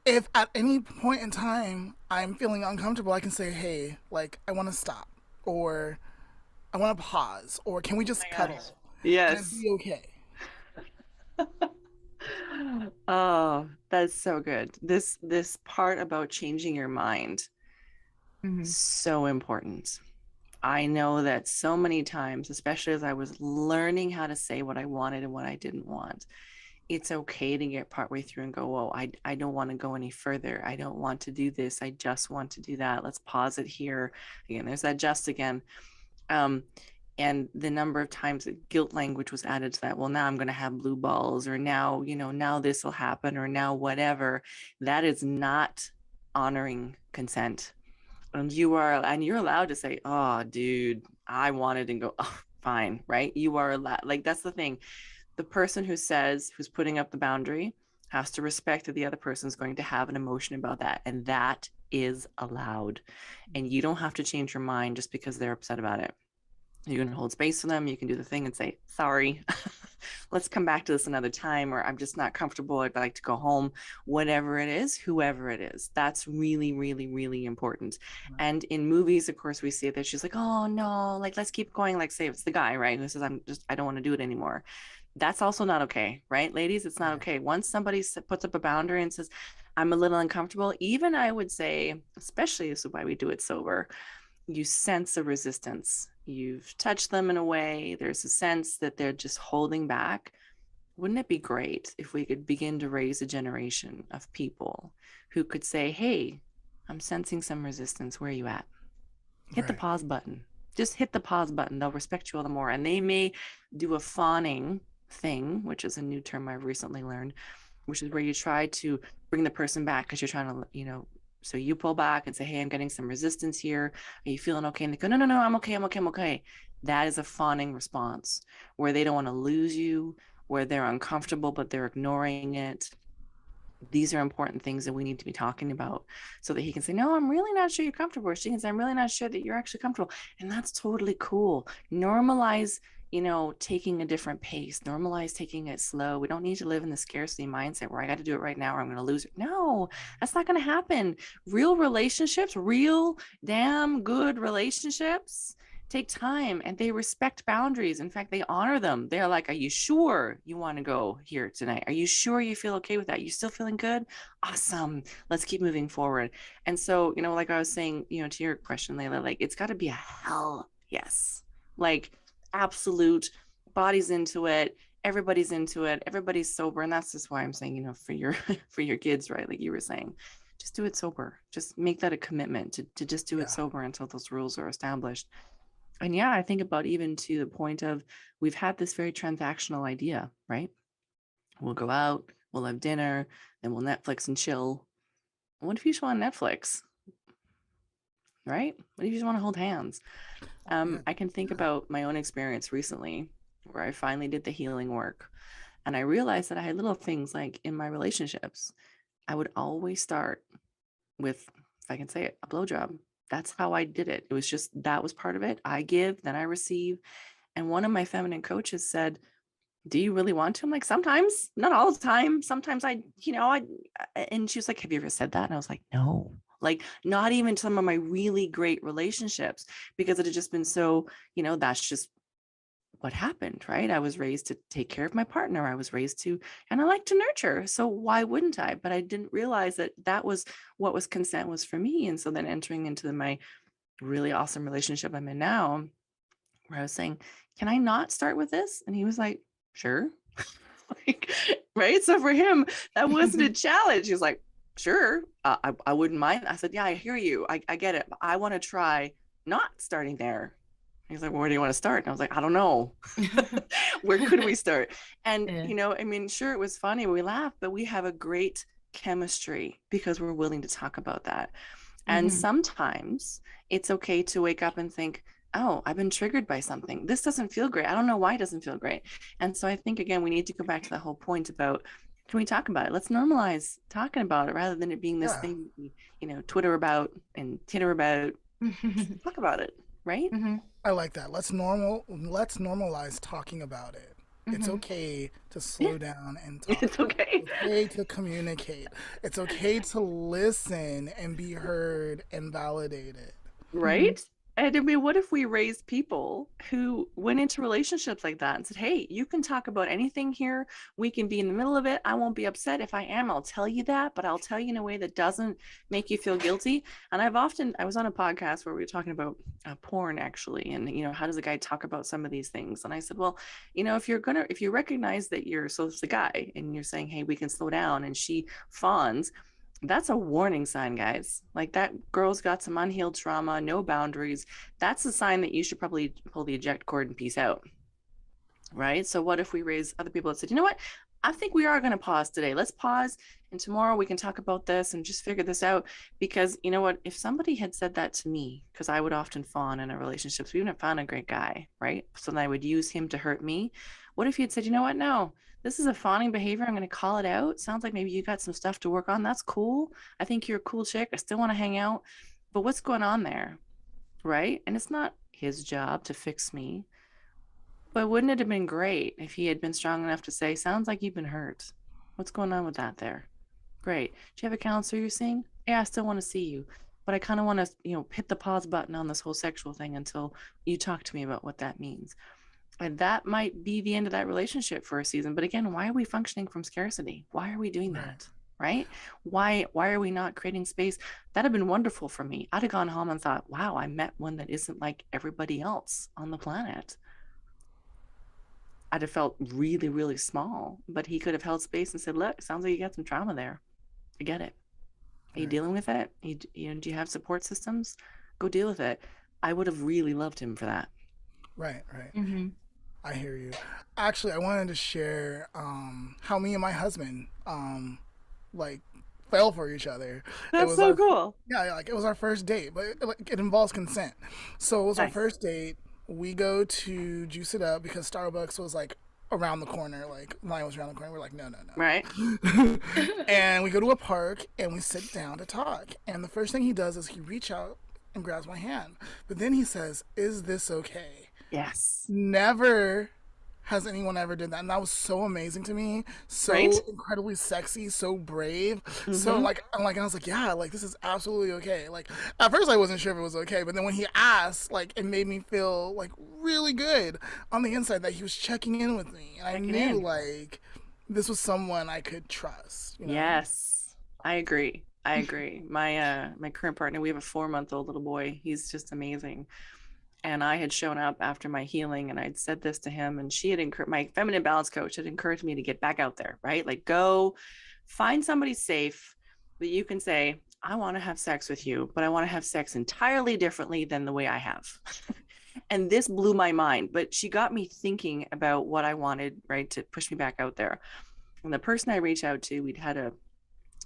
if at any point in time I'm feeling uncomfortable, I can say, hey, like, I want to stop, or I want to pause, or can we just cuddle? And it'd Yes. be okay. Oh, that's so good. This part about changing your mind, Mhm. so important. I know that so many times, especially as I was learning how to say what I wanted and what I didn't want, it's okay to get partway through and go, whoa, I don't want to go any further. I don't want to do this. I just want to do that. Let's pause it here. Again, there's that just again. Um, and the number of times that guilt language was added to that, well, now I'm going to have blue balls, or now, now this will happen, or now whatever. That is not honoring consent. And you're allowed to say, oh, dude, I wanted, and go, oh, fine, right? You are allowed. Like, that's the thing. The person who's putting up the boundary has to respect that the other person is going to have an emotion about that. And that is allowed. And you don't have to change your mind just because they're upset about it. You can hold space for them. You can do the thing and say, sorry, let's come back to this another time, or I'm just not comfortable. I'd like to go home, whatever it is, whoever it is. That's really, really, really important. And in movies, of course, we see that she's like, oh no, like, let's keep going. Like, say it's the guy, right? Who says, I don't want to do it anymore. That's also not okay, right? Ladies, it's not okay. Once somebody puts up a boundary and says, I'm a little uncomfortable, even I would say, especially this is why we do it sober, you sense a resistance. You've touched them in a way, there's a sense that they're just holding back. Wouldn't it be great if we could begin to raise a generation of people who could say, hey, I'm sensing some resistance. Where are you at? Hit the Right. pause button. Just hit the pause button. They'll respect you all the more. And they may do a fawning thing, which is a new term I've recently learned, which is where you try to bring the person back because you're trying to, so you pull back and say, hey, I'm getting some resistance here. Are you feeling okay? And they go, no, I'm okay. That is a fawning response where they don't want to lose you, where they're uncomfortable, but they're ignoring it. These are important things that we need to be talking about so that he can say, no, I'm really not sure you're comfortable. Or she can say, I'm really not sure that you're actually comfortable. And that's totally cool. Normalize, taking a different pace, normalize taking it slow. We don't need to live in the scarcity mindset where I got to do it right now or I'm going to lose it. No, that's not going to happen. Real relationships, real damn good relationships take time and they respect boundaries. In fact, they honor them. They're like, are you sure you want to go here tonight? Are you sure you feel okay with that? You still feeling good? Awesome. Let's keep moving forward. And so, like I was saying, to your question, Layla, like it's got to be a hell yes. Like absolute body's into it. Everybody's into it. Everybody's sober. And that's just why I'm saying, for your for your kids, right? Like you were saying, just do it sober. Just make that a commitment to just do it Yeah. sober until those rules are established. And yeah, I think about even to the point of we've had this very transactional idea, right? We'll go out, we'll have dinner, then we'll Netflix and chill. What if you just want Netflix, right? What if you just want to hold hands? Yeah. I can think about my own experience recently where I finally did the healing work. And I realized that I had little things like in my relationships, I would always start with, if I can say it, a blowjob. That's how I did it. It was just that was part of it. I give, then I receive. And one of my feminine coaches said, do you really want to? I'm like, sometimes, not all the time. Sometimes and she was like, have you ever said that? And I was like, no, like not even some of my really great relationships, because it had just been so, that's just what happened, right? I was raised to take care of my partner. I was raised to, and I like to nurture. So why wouldn't I? But I didn't realize that that was what was consent was for me. And so then entering into my really awesome relationship I'm in now, where I was saying, can I not start with this? And he was like, sure. Like, right. So for him, that wasn't a challenge. He was like, sure, I wouldn't mind. I said, yeah, I hear you. I get it. But I want to try not starting there. He's like, well, where do you want to start? And I was like, I don't know. Where could we start? And, Yeah. I mean, sure, it was funny. We laughed, but we have a great chemistry because we're willing to talk about that. And Mhm. sometimes it's okay to wake up and think, oh, I've been triggered by something. This doesn't feel great. I don't know why it doesn't feel great. And so I think, again, we need to go back to the whole point about, can we talk about it? Let's normalize talking about it rather than it being this Yeah. thing, Twitter about and titter about. Talk about it, right? Mhm. I like that. Let's normalize talking about it. It's Mhm. okay to Yeah, slow down and talk. it's okay. It's okay to communicate. It's okay to listen and be heard and validated. Mhm. Right? And I mean, what if we raised people who went into relationships like that and said, hey, you can talk about anything here. We can be in the middle of it. I won't be upset. If I am, I'll tell you that, but I'll tell you in a way that doesn't make you feel guilty. And I was on a podcast where we were talking about porn actually. And, how does a guy talk about some of these things? And I said, well, if you recognize that so it's the guy and you're saying, hey, we can slow down and she fawns, that's a warning sign, guys. Like that girl's got some unhealed trauma, no boundaries. That's a sign that you should probably pull the eject cord and peace out. Right. So, what if we raise other people that said, you know what? I think we are going to pause today. Let's pause. And tomorrow we can talk about this and just figure this out. Because you know what? If somebody had said that to me, because I would often fawn in a relationship, so even if I found a great guy, right? So then I would use him to hurt me. What if he had said, you know what? No, this is a fawning behavior. I'm going to call it out. Sounds like maybe you got some stuff to work on. That's cool. I think you're a cool chick. I still want to hang out. But what's going on there? Right. And it's not his job to fix me. But wouldn't it have been great if he had been strong enough to say, sounds like you've been hurt. What's going on with that there? Great. Do you have a counselor you're seeing? Yeah, I still want to see you. But I kind of want to, hit the pause button on this whole sexual thing until you talk to me about what that means. And that might be the end of that relationship for a season. But again, why are we functioning from scarcity? Why are we doing Right. that? Right? Why are we not creating space? That'd have been wonderful for me. I'd have gone home and thought, wow, I met one that isn't like everybody else on the planet. I'd have felt really, really small, but he could have held space and said, look, sounds like you got some trauma there. I get it. Are you Right. dealing with it? Do you have support systems? Go deal with it. I would have really loved him for that. Right. Right. Mhm. I hear you. Actually, I wanted to share how me and my husband like fell for each other. It That's was so our cool. yeah, like it was our first date, but it involves consent. So it was our Nice. first date. We go to juice it up because Starbucks was like around the corner. Like, Lion was around the corner. We're like, no, no, Right? no. And we go to a park and we sit down to talk. And the first thing he does is he reach out and grabs my hand. But then he says, "Is this okay?" Yes. Never has anyone ever did that, and that was so amazing to me. Right? So incredibly sexy, so brave. So Mm-hmm. I was like, yeah, like this is absolutely okay. Like at first I wasn't sure if it was okay, but then when he asked, like it made me feel like really good on the inside that he was checking in with me, and I Checking knew in. like this was someone I could trust. You know? Yes. I agree. I agree. My current partner, we have a 4-month-old little boy. He's just amazing. And I had shown up after my healing and I'd said this to him, and she had encouraged, my feminine balance coach had encouraged me to get back out there, right? Like, go find somebody safe that you can say, I want to have sex with you, but I want to have sex entirely differently than the way I have. And this blew my mind, but she got me thinking about what I wanted, right, to push me back out there. And the person I reached out to, we'd had a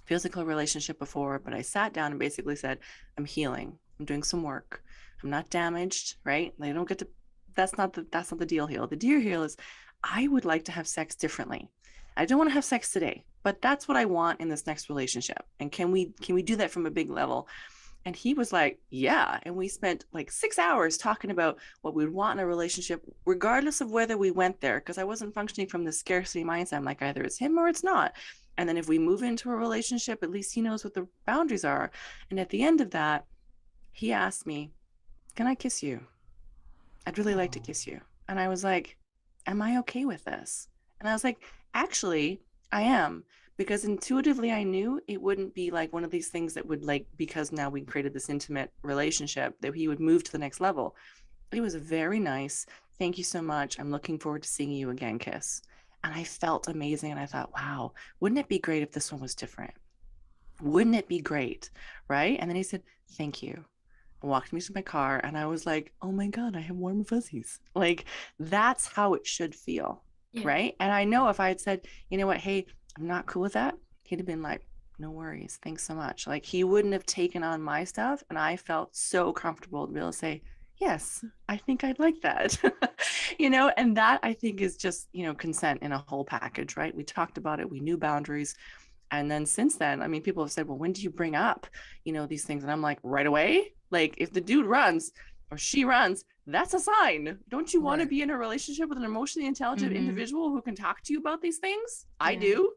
physical relationship before, but I sat down and basically said, I'm healing. I'm doing some work. I'm not damaged, right? They don't get to, that's not the deal here. The deal here is I would like to have sex differently. I don't want to have sex today, but that's what I want in this next relationship. And can we do that from a big level? And he was like, yeah. And we spent like 6 hours talking about what we'd want in a relationship, regardless of whether we went there, because I wasn't functioning from the scarcity mindset. I'm like, either it's him or it's not. And then if we move into a relationship, at least he knows what the boundaries are. And at the end of that, he asked me, can I kiss you? I'd really like to Oh, kiss you. And I was like, am I okay with this? And I was like, actually, I am. Because intuitively, I knew it wouldn't be like one of these things that would, like, because now we created this intimate relationship, that he would move to the next level. It was a very nice, thank you so much. I'm looking forward to seeing you again kiss. And I felt amazing. And I thought, wow, wouldn't it be great if this one was different? Wouldn't it be great? Right. And then he said, thank you. Walked me to my car, and I was like, oh my God, I have warm fuzzies. Like, that's how it should feel. Yeah. Right. And I know if I had said, you know what, hey, I'm not cool with that, he'd have been like, no worries. Thanks so much. Like, he wouldn't have taken on my stuff. And I felt so comfortable to be able to say, yes, I think I'd like that. And that I think is just, consent in a whole package, right? We talked about it. We knew boundaries. And then since then, I mean, people have said, well, when do you bring up, these things? And I'm like, right away. Like, if the dude runs or she runs, that's a sign. Don't you want to right. be in a relationship with an emotionally intelligent Hmm. individual who can talk to you about these things? I Yeah. do.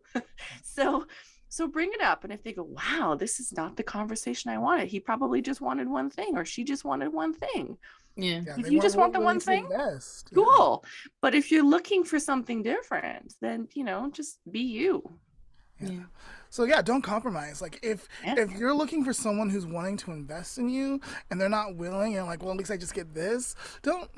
so so bring it up. And if they go, wow, this is not the conversation I wanted, he probably just wanted one thing, or she just wanted one thing. Yeah. Yeah, If they you weren't just want the willing one to thing, invest. Yeah. cool. But if you're looking for something different, then just be you. Yeah. Yeah. So yeah, don't compromise. Like Yeah. if you're looking for someone who's wanting to invest in you and they're not willing and like, well, at least I just get this. Don't.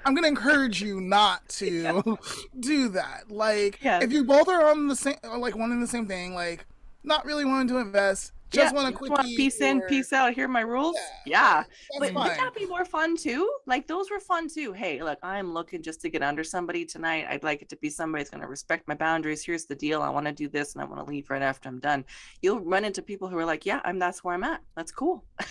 I'm gonna encourage you not Yeah. to do that. Like Yeah. if you both are on the same, like wanting the same thing, like not really wanting to invest, Yeah, just want a you just want quickie peace in, or peace out. Here are my rules. yeah, Yeah, like that's but Yeah. wouldn't fine. that be more fun too? Like, those were fun too. Hey, look, I'm looking just to get under somebody tonight. I'd like it to be somebody that's going to respect my boundaries. Here's the deal. I want to do this, and I want to leave right after I'm done. You'll run into people who are like, yeah, that's where I'm at. That's cool. Yeah.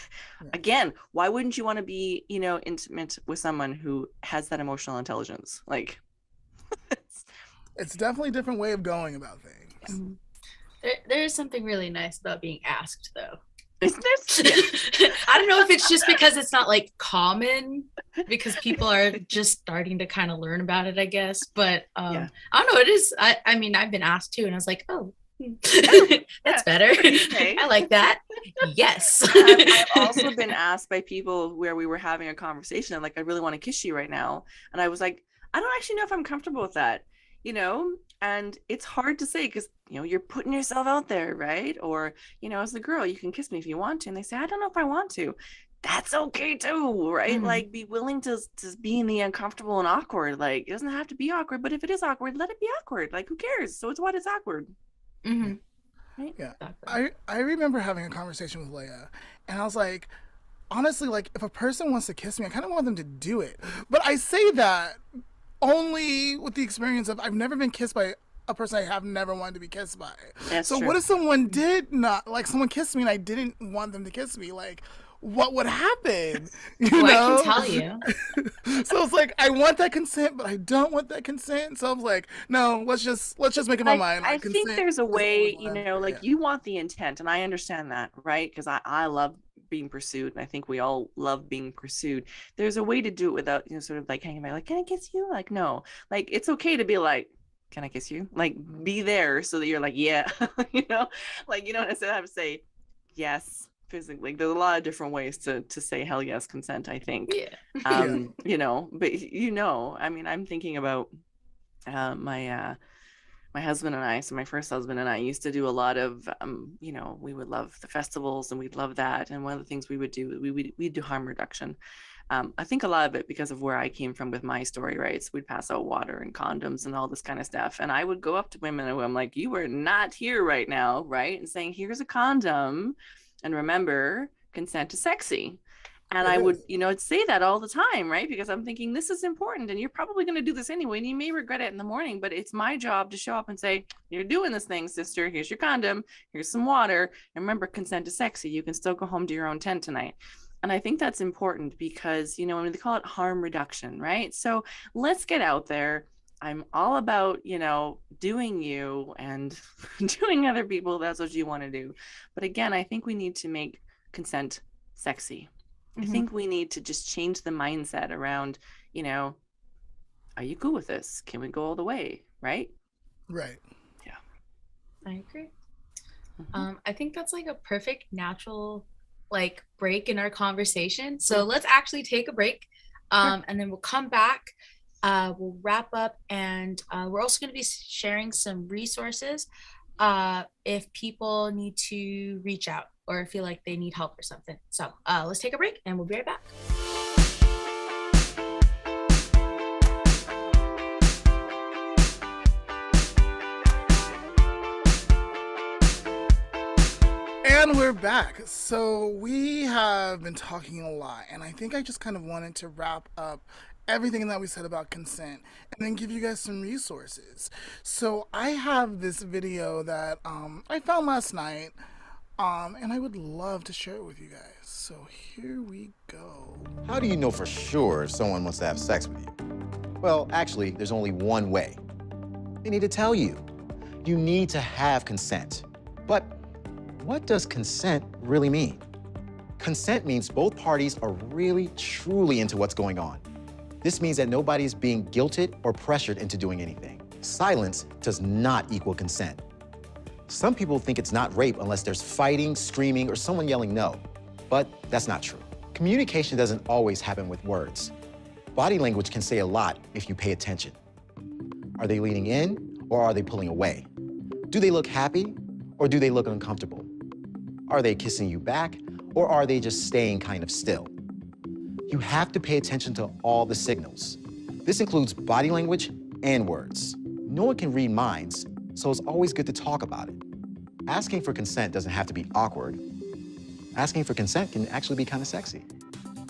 Again, why wouldn't you want to be, intimate with someone who has that emotional intelligence? Like, It's definitely a different way of going about things. Mhm. There is something really nice about being asked, though. isn't it? Yeah. I don't know if it's just because it's not like common, because people are just starting to kind of learn about it, I guess. But Yeah. I don't know. It is. I mean, I've been asked too, and I was like, oh, Yeah. that's better. Okay. I like that. Yes. I've also been asked by people where we were having a conversation and like, I really want to kiss you right now. And I was like, I don't actually know if I'm comfortable with that, and it's hard to say because, you're putting yourself out there, right? Or, as the girl, you can kiss me if you want to. And they say, I don't know if I want to. That's okay too, right? Mhm. Like, be willing to be in the uncomfortable and awkward. Like, it doesn't have to be awkward, but if it is awkward, let it be awkward. Like, who cares? So it's what it's awkward, Mhm. right? Yeah. Exactly. I remember having a conversation with Leah and I was like, honestly, like if a person wants to kiss me, I kind of want them to do it. But I say that only with the experience of I've never been kissed by a person I have never wanted to be kissed by. That's So true. what if someone did not like someone kissed me and I didn't want them to kiss me? Like what would happen, Oh, I can tell you. So it's like I want that consent, but I don't want that consent. So I was like, no, let's just make up my mind. I Like think consent there's a is always way, what I'm. like Yeah, you want the intent, and I understand that, right? Because I love being pursued, and I think we all love being pursued. There's a way to do it without, sort of like hanging back, like, can I kiss you? Like, no, like it's okay to be like, can I kiss you? Like, be there so that you're like, yeah, like you don't necessarily have to say yes physically. There's a lot of different ways to say hell yes consent, I think. Yeah. yeah, But I mean, I'm thinking about my husband and I, so my first husband and I used to do a lot of, we would love the festivals and we'd love that. And one of the things we would do, we'd do harm reduction. I think a lot of it because of where I came from with my story, right? So we'd pass out water and condoms and all this kind of stuff. And I would go up to women and I'm like, you are not here right now, right? And saying, here's a condom. And remember, consent is sexy. And it I would, is. say that all the time, right? Because I'm thinking this is important and you're probably going to do this anyway. And you may regret it in the morning, but it's my job to show up and say, you're doing this thing, sister. Here's your condom. Here's some water. And remember, consent is sexy. You can still go home to your own tent tonight. And I think that's important because, when they call it harm reduction, right? So let's get out there. I'm all about, doing you and doing other people. That's what you want to do. But again, I think we need to make consent sexy. I Mhm. think we need to just change the mindset around, are you cool with this? Can we go all the way? Right? Right. Yeah. I agree. Mm-hmm. I think that's like a perfect natural like break in our conversation. So Mm-hmm. let's actually take a break, Sure. and then we'll come back. We'll wrap up, and we're also going to be sharing some resources if people need to reach out or feel like they need help or something. So let's take a break, and we'll be right back. And we're back. So we have been talking a lot, and I think I just kind of wanted to wrap up everything that we said about consent and then give you guys some resources. So I have this video that I found last night, and I would love to share it with you guys. So here we go. How do you know for sure if someone wants to have sex with you? Well, actually, there's only one way. They need to tell you. You need to have consent. But what does consent really mean? Consent means both parties are really, truly into what's going on. This means that nobody is being guilted or pressured into doing anything. Silence does not equal consent. Some people think it's not rape unless there's fighting, screaming, or someone yelling no. But that's not true. Communication doesn't always happen with words. Body language can say a lot if you pay attention. Are they leaning in or are they pulling away? Do they look happy or do they look uncomfortable? Are they kissing you back or are they just staying kind of still? You have to pay attention to all the signals. This includes body language and words. No one can read minds, so it's always good to talk about it. Asking for consent doesn't have to be awkward. Asking for consent can actually be kind of sexy.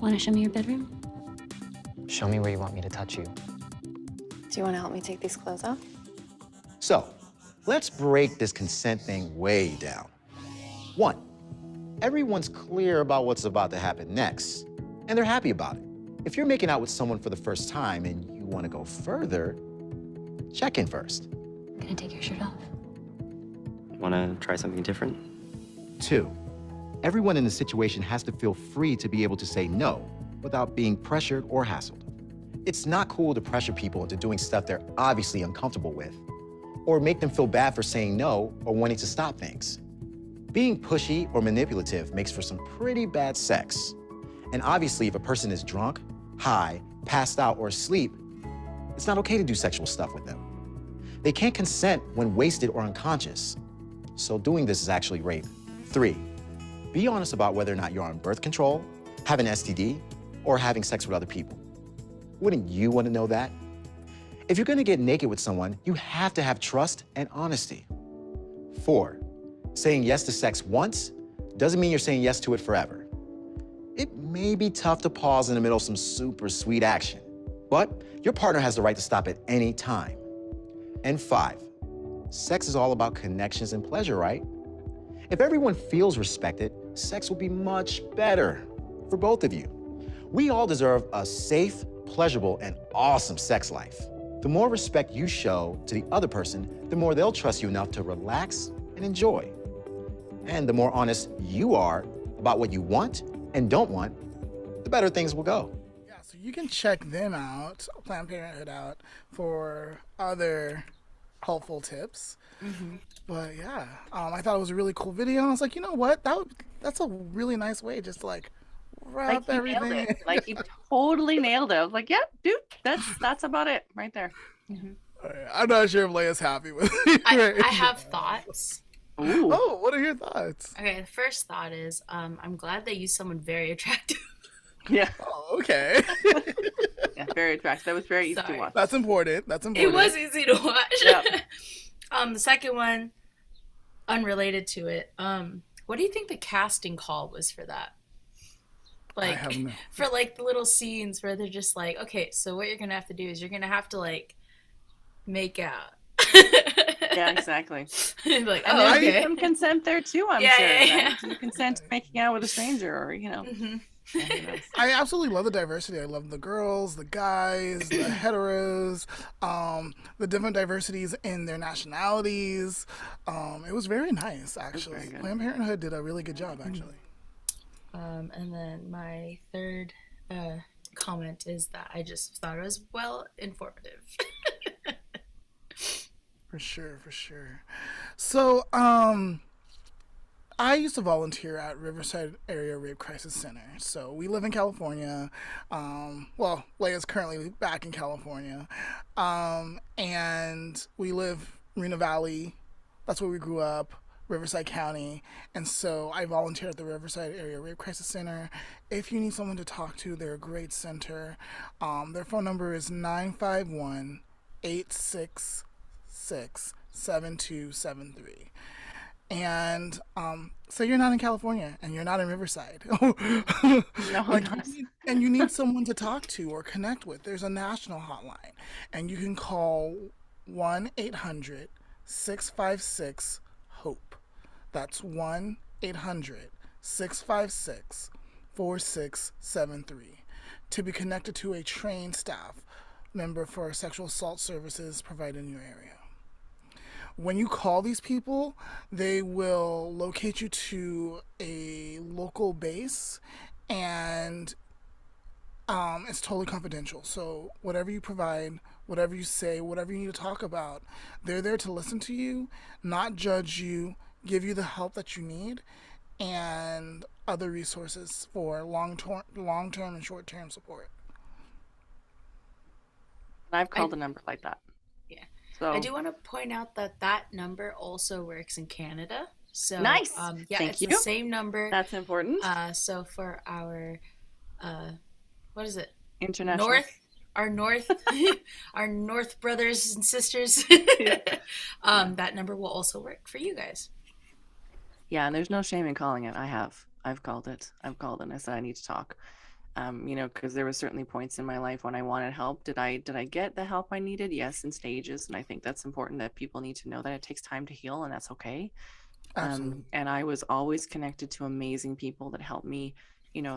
Want to show me your bedroom? Show me where you want me to touch you. Do you want to help me take these clothes off? So, let's break this consent thing way down. 1, everyone's clear about what's about to happen next, and they're happy about it. If you're making out with someone for the first time and you want to go further, check in first. Can I take your shirt off? Want to try something different? 2, everyone in the situation has to feel free to be able to say no without being pressured or hassled. It's not cool to pressure people into doing stuff they're obviously uncomfortable with, or make them feel bad for saying no or wanting to stop things. Being pushy or manipulative makes for some pretty bad sex. And obviously, if a person is drunk, high, passed out, or asleep, it's not okay to do sexual stuff with them. They can't consent when wasted or unconscious. So doing this is actually rape. 3, be honest about whether or not you're on birth control, have an STD, or having sex with other people. Wouldn't you want to know that? If you're going to get naked with someone, you have to have trust and honesty. 4, saying yes to sex once doesn't mean you're saying yes to it forever. It may be tough to pause in the middle of some super sweet action, but your partner has the right to stop at any time. And 5, sex is all about connections and pleasure, right? If everyone feels respected, sex will be much better. for both of you. We all deserve a safe, pleasurable, and awesome sex life. The more respect you show to the other person, the more they'll trust you enough to relax and enjoy. And the more honest you are about what you want and don't want, the better things will go. Yeah, so you can check them out, Planned Parenthood out, for other helpful tips. But yeah, I thought it was a really cool video. And I was like, you know what? That's a really nice way just to like wrap Like, you nailed everything. it. Like, you totally nailed it. I was like, yeah, dude, that's about it right there. I'm not sure if Leia's happy with it. I have thoughts. Ooh. Oh, what are your thoughts? Okay, the first thought is I'm glad they used someone very attractive. Yeah. Oh, okay. Yeah, very attractive. That was very easy to Sorry. watch. That's important. It was easy to watch. Yep. The second one, unrelated to it. What do you think the casting call was for that? Like, have no- for like the little scenes where they're just like, okay, so what you're gonna have to do is you're gonna have to like make out. Yeah, exactly. Like, And oh, there'd be okay. some consent there too, I'm Yeah, sure. yeah, Right? yeah. Some consent to making out with a stranger, or Mhm. who knows. I absolutely love the diversity. I love the girls, the guys, the heteros, the different diversities in their nationalities. It was very nice, actually. very good. Planned Parenthood did a really good job, actually. And then my third comment is that I just thought it was well informative. For sure, for sure. So, I used to volunteer at Riverside Area Rape Crisis Center. So we live in California. Well, Leia's currently back in California. And we live Reno Valley. That's where we grew up, Riverside County. And so I volunteer at the Riverside Area Rape Crisis Center. If you need someone to talk to, they're a great center. Their phone number is 951 866 7273. And say you're not in California and you're not in Riverside. No, Like, not. and you need someone to talk to or connect with. There's a national hotline, and you can call 1-800-656-HOPE. That's 1-800-656-4673 to be connected to a trained staff member for sexual assault services provided in your area. When you call these people, they will locate you to a local base, and it's totally confidential. So whatever you provide, whatever you say, whatever you need to talk about, they're there to listen to you, not judge you, give you the help that you need, and other resources for long-term and short-term support. And I've called a number like that. Yeah. So I do want to point out that that number also works in Canada. So Nice. Yeah, Thank it's you. the same number. That's important. So for our what is it? International. North our North brothers and sisters. That number will also work for you guys. Yeah, and there's no shame in calling it. I've called it. I've called it and I said I need to talk. Because there were certainly points in my life when I wanted help. Did I get the help I needed? Yes, in stages. And I think that's important, that people need to know that it takes time to heal, and that's okay. Absolutely. And I was always connected to amazing people that helped me,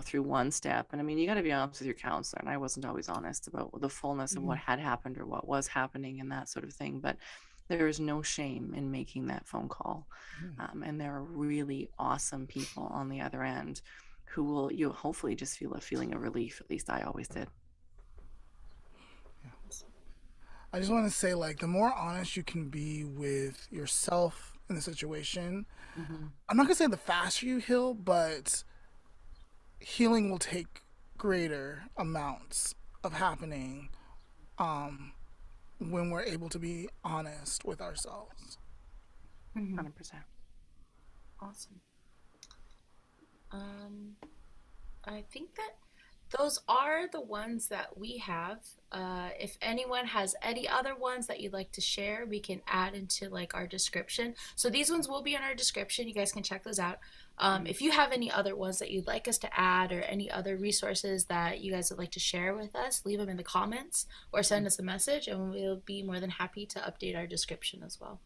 through one step. And I mean, you got to be honest with your counselor. And I wasn't always honest about the fullness of what had happened or what was happening and that sort of thing. But there is no shame in making that phone call. And there are really awesome people on the other end who you'll hopefully just feel a feeling of relief. At least I always did. I just want to say, like, the more honest you can be with yourself in the situation, I'm not going to say the faster you heal, but healing will take greater amounts of happening when we're able to be honest with ourselves. 100%. Awesome. I think that those are the ones that we have. If anyone has any other ones that you'd like to share, we can add into like our description. So these ones will be in our description. You guys can check those out. If you have any other ones that you'd like us to add, or any other resources that you guys would like to share with us, leave them in the comments or send us a message, and we'll be more than happy to update our description as well.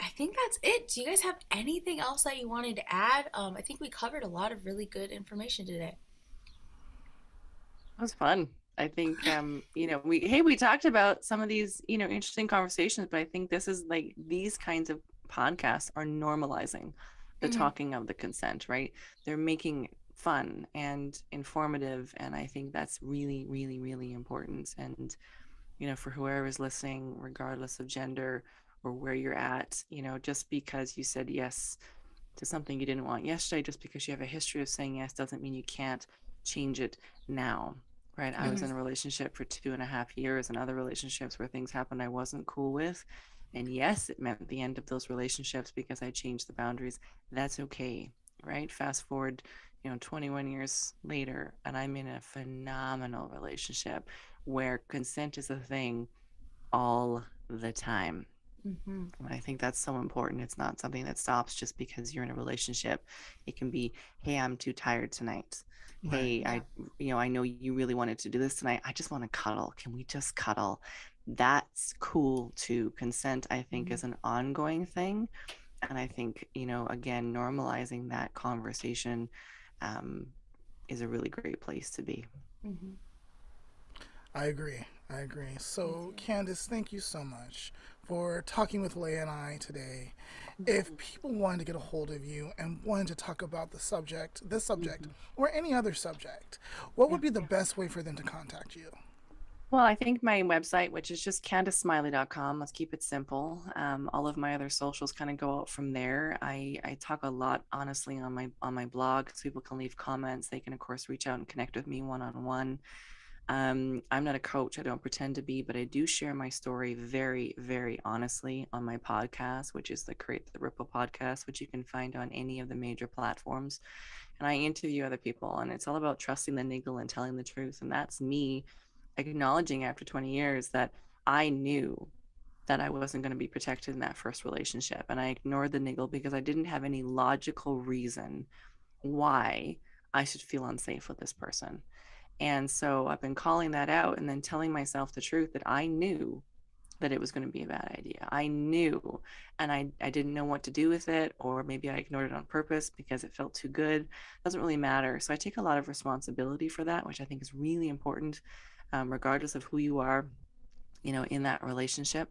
I think that's it. Do you guys have anything else that you wanted to add? I think we covered a lot of really good information today. was fun. I think we talked about some of these, interesting conversations, but I think this is like these kinds of podcasts are normalizing the Mhm. talking of the consent, right? They're making it fun and informative, and I think that's really, really, really important. And for whoever is listening, regardless of gender or where you're at, just because you said yes to something you didn't want yesterday, just because you have a history of saying yes, doesn't mean you can't change it now. Right. I was Mhm. in a relationship for 2.5 years and other relationships where things happened I wasn't cool with. And yes, it meant the end of those relationships because I changed the boundaries. That's okay. Right. Fast forward, 21 years later, and I'm in a phenomenal relationship where consent is a thing all the time. Mhm. And I think that's so important. It's not something that stops just because you're in a relationship. It can be, hey, I'm too tired tonight. Right. Hey, Yeah. I know you really wanted to do this tonight. I just want to cuddle. Can we just cuddle? That's cool too. Consent, I think, Mhm. is an ongoing thing. And I think, again, normalizing that conversation um, is a really great place to be. Mhm. I agree. I agree. Me So, too. Candace, thank you so much for talking with Leah and I today. If people wanted to get a hold of you and wanted to talk about this subject, Mhm. or any other subject, what Yeah. would be the best way for them to contact you? Well, I think my website, which is just CandaceSmiley.com, let's keep it simple. All of my other socials kind of go out from there. I talk a lot, honestly, on my blog, so people can leave comments. They can, of course, reach out and connect with me one-on-one. I'm not a coach. I don't pretend to be, but I do share my story very, very honestly on my podcast, which is the Create the Ripple podcast, which you can find on any of the major platforms. And I interview other people, and it's all about trusting the niggle and telling the truth. And that's me acknowledging after 20 years that I knew that I wasn't going to be protected in that first relationship. And I ignored the niggle because I didn't have any logical reason why I should feel unsafe with this person. And so I've been calling that out and then telling myself the truth that I knew that it was going to be a bad idea. I knew, and I didn't know what to do with it, or maybe I ignored it on purpose because it felt too good. It doesn't really matter. So I take a lot of responsibility for that, which I think is really important, regardless of who you are, in that relationship.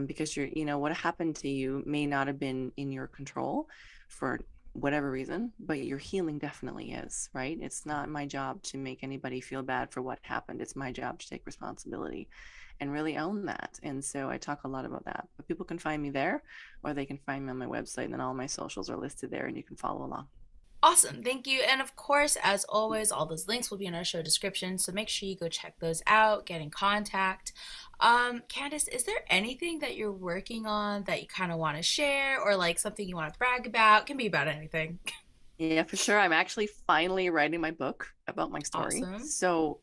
Because what happened to you may not have been in your control for whatever reason, but your healing definitely is, right? It's not my job to make anybody feel bad for what happened. It's my job to take responsibility and really own that. And so I talk a lot about that. But people can find me there, or they can find me on my website, and then all my socials are listed there, and you can follow along. Awesome. Thank you. And of course, as always, all those links will be in our show description. So make sure you go check those out, get in contact. Candace, is there anything that you're working on that you kind of want to share or like something you want to brag about? Can be about anything. Yeah, for sure. I'm actually finally writing my book about my story. Awesome. So,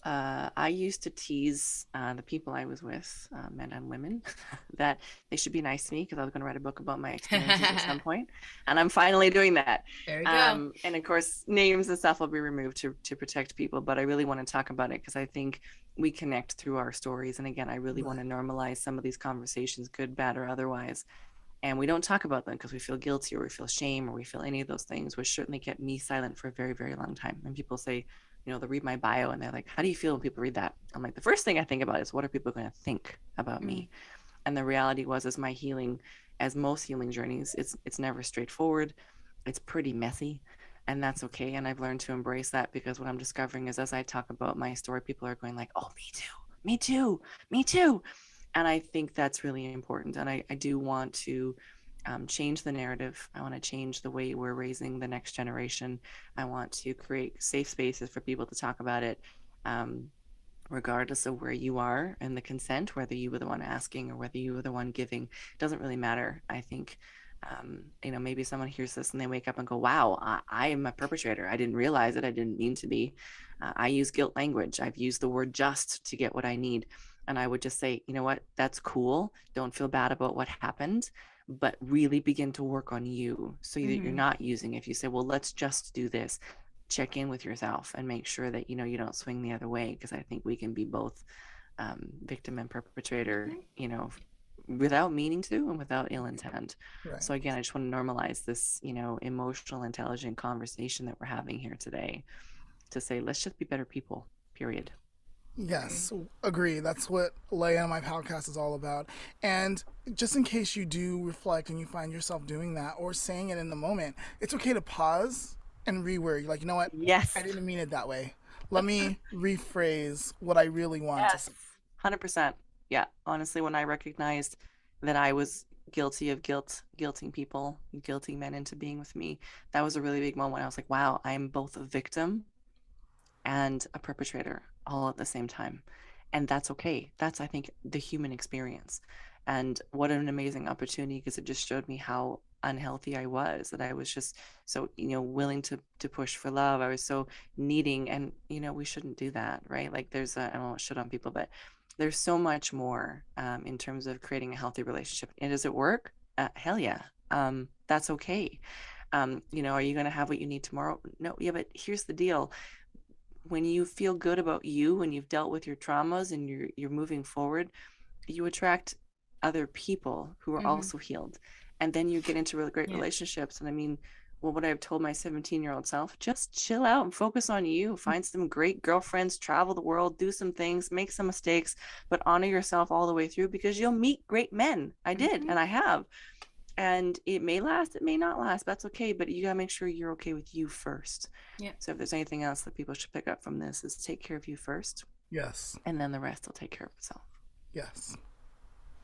I used to tease the people I was with, men and women, that they should be nice to me because I was going to write a book about my experiences at some point, and I'm finally doing that. There we go. And of course, names and stuff will be removed to protect people, but I really want to talk about it because I think we connect through our stories. And again, I really want to Right. normalize some of these conversations, good, bad, or otherwise, and we don't talk about them because we feel guilty or we feel shame or we feel any of those things, which certainly kept me silent for a very, very long time. And people say, they read my bio and they're like, how do you feel when people read that? I'm like, the first thing I think about is what are people going to think about Mm. me? And the reality was, as my healing, as most healing journeys, it's never straightforward. It's pretty messy, and that's okay. And I've learned to embrace that because what I'm discovering is as I talk about my story, people are going like, oh, me too, me too, me too. And I think that's really important. And I do want to change the narrative. I want to change the way we're raising the next generation. I want to create safe spaces for people to talk about it, um, regardless of where you are and the consent, whether you were the one asking or whether you were the one giving. It doesn't really matter. I think, maybe someone hears this and they wake up and go, wow, I am a perpetrator. I didn't realize it. I didn't mean to be. I use guilt language. I've used the word just to get what I need. And I would just say, you know what? That's cool. Don't feel bad about what happened, but really begin to work on you so that you're Hmm. not using, if you say, well, let's just do this, check in with yourself and make sure that you don't swing the other way, because I think we can be both victim and perpetrator, without meaning to and without ill intent. Right. So again, I just want to normalize this, emotional, intelligent conversation that we're having here today, to say let's just be better people, period. Yes, agree. That's what Leah and my podcast is all about. And just in case you do reflect and you find yourself doing that or saying it in the moment, it's okay to pause and reword. Like, you know what? I Yes. didn't mean it that way. Let me rephrase what I really want to Yes. say. 100%. Yeah. Honestly, when I recognized that I was guilty of guilting people, guilting men into being with me, that was a really big moment. I was like, wow, I am both a victim and a perpetrator all at the same time. And that's okay. That's, I think, the human experience. And what an amazing opportunity, because it just showed me how unhealthy I was, that I was just so, willing to push for love. I was so needing, and, we shouldn't do that, right? Like I don't want to shit on people, but there's so much more in terms of creating a healthy relationship. And does it work? Hell yeah. That's okay. Are you going to have what you need tomorrow? No. Yeah, but here's the deal. When you feel good about you, when you've dealt with your traumas and you're moving forward, you attract other people who are Mm-hmm. also healed, and then you get into really great Yeah. relationships. And I mean, well, what I've told my 17-year-old self, just chill out and focus on you, find some great girlfriends, travel the world, do some things, make some mistakes, but honor yourself all the way through, because you'll meet great men. I did, Mm-hmm. and I have. And it may last, it may not last. That's okay. But you got to make sure you're okay with you first. Yeah. So if there's anything else that people should pick up from this, is take care of you first, Yes. and then the rest will take care of itself. Yes.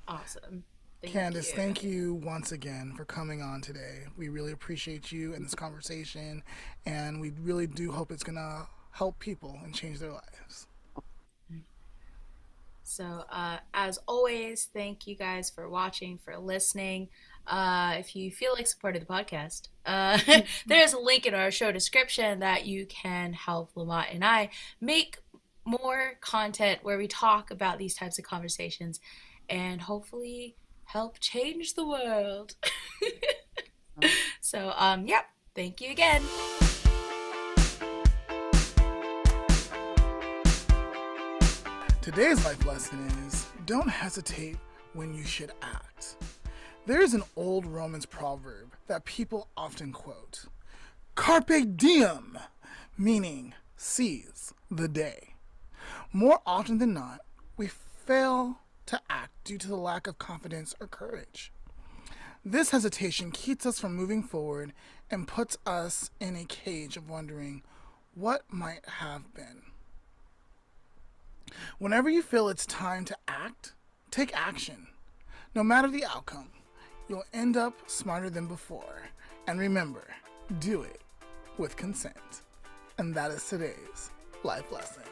Awesome. Candace, thank you once again for coming on today. We really appreciate you and this conversation, and we really do hope it's going to help people and change their lives. So, as always, thank you guys for watching, for listening. If you feel like supporting the podcast, there's a link in our show description that you can help Lamont and I make more content where we talk about these types of conversations and hopefully help change the world. So, yep. Thank you again. Today's life lesson is don't hesitate when you should act. There is an old Romans proverb that people often quote, Carpe diem, meaning seize the day. More often than not, we fail to act due to the lack of confidence or courage. This hesitation keeps us from moving forward and puts us in a cage of wondering what might have been. Whenever you feel it's time to act, take action. No matter the outcome, you'll end up smarter than before. And remember, do it with consent. And that is today's life lesson.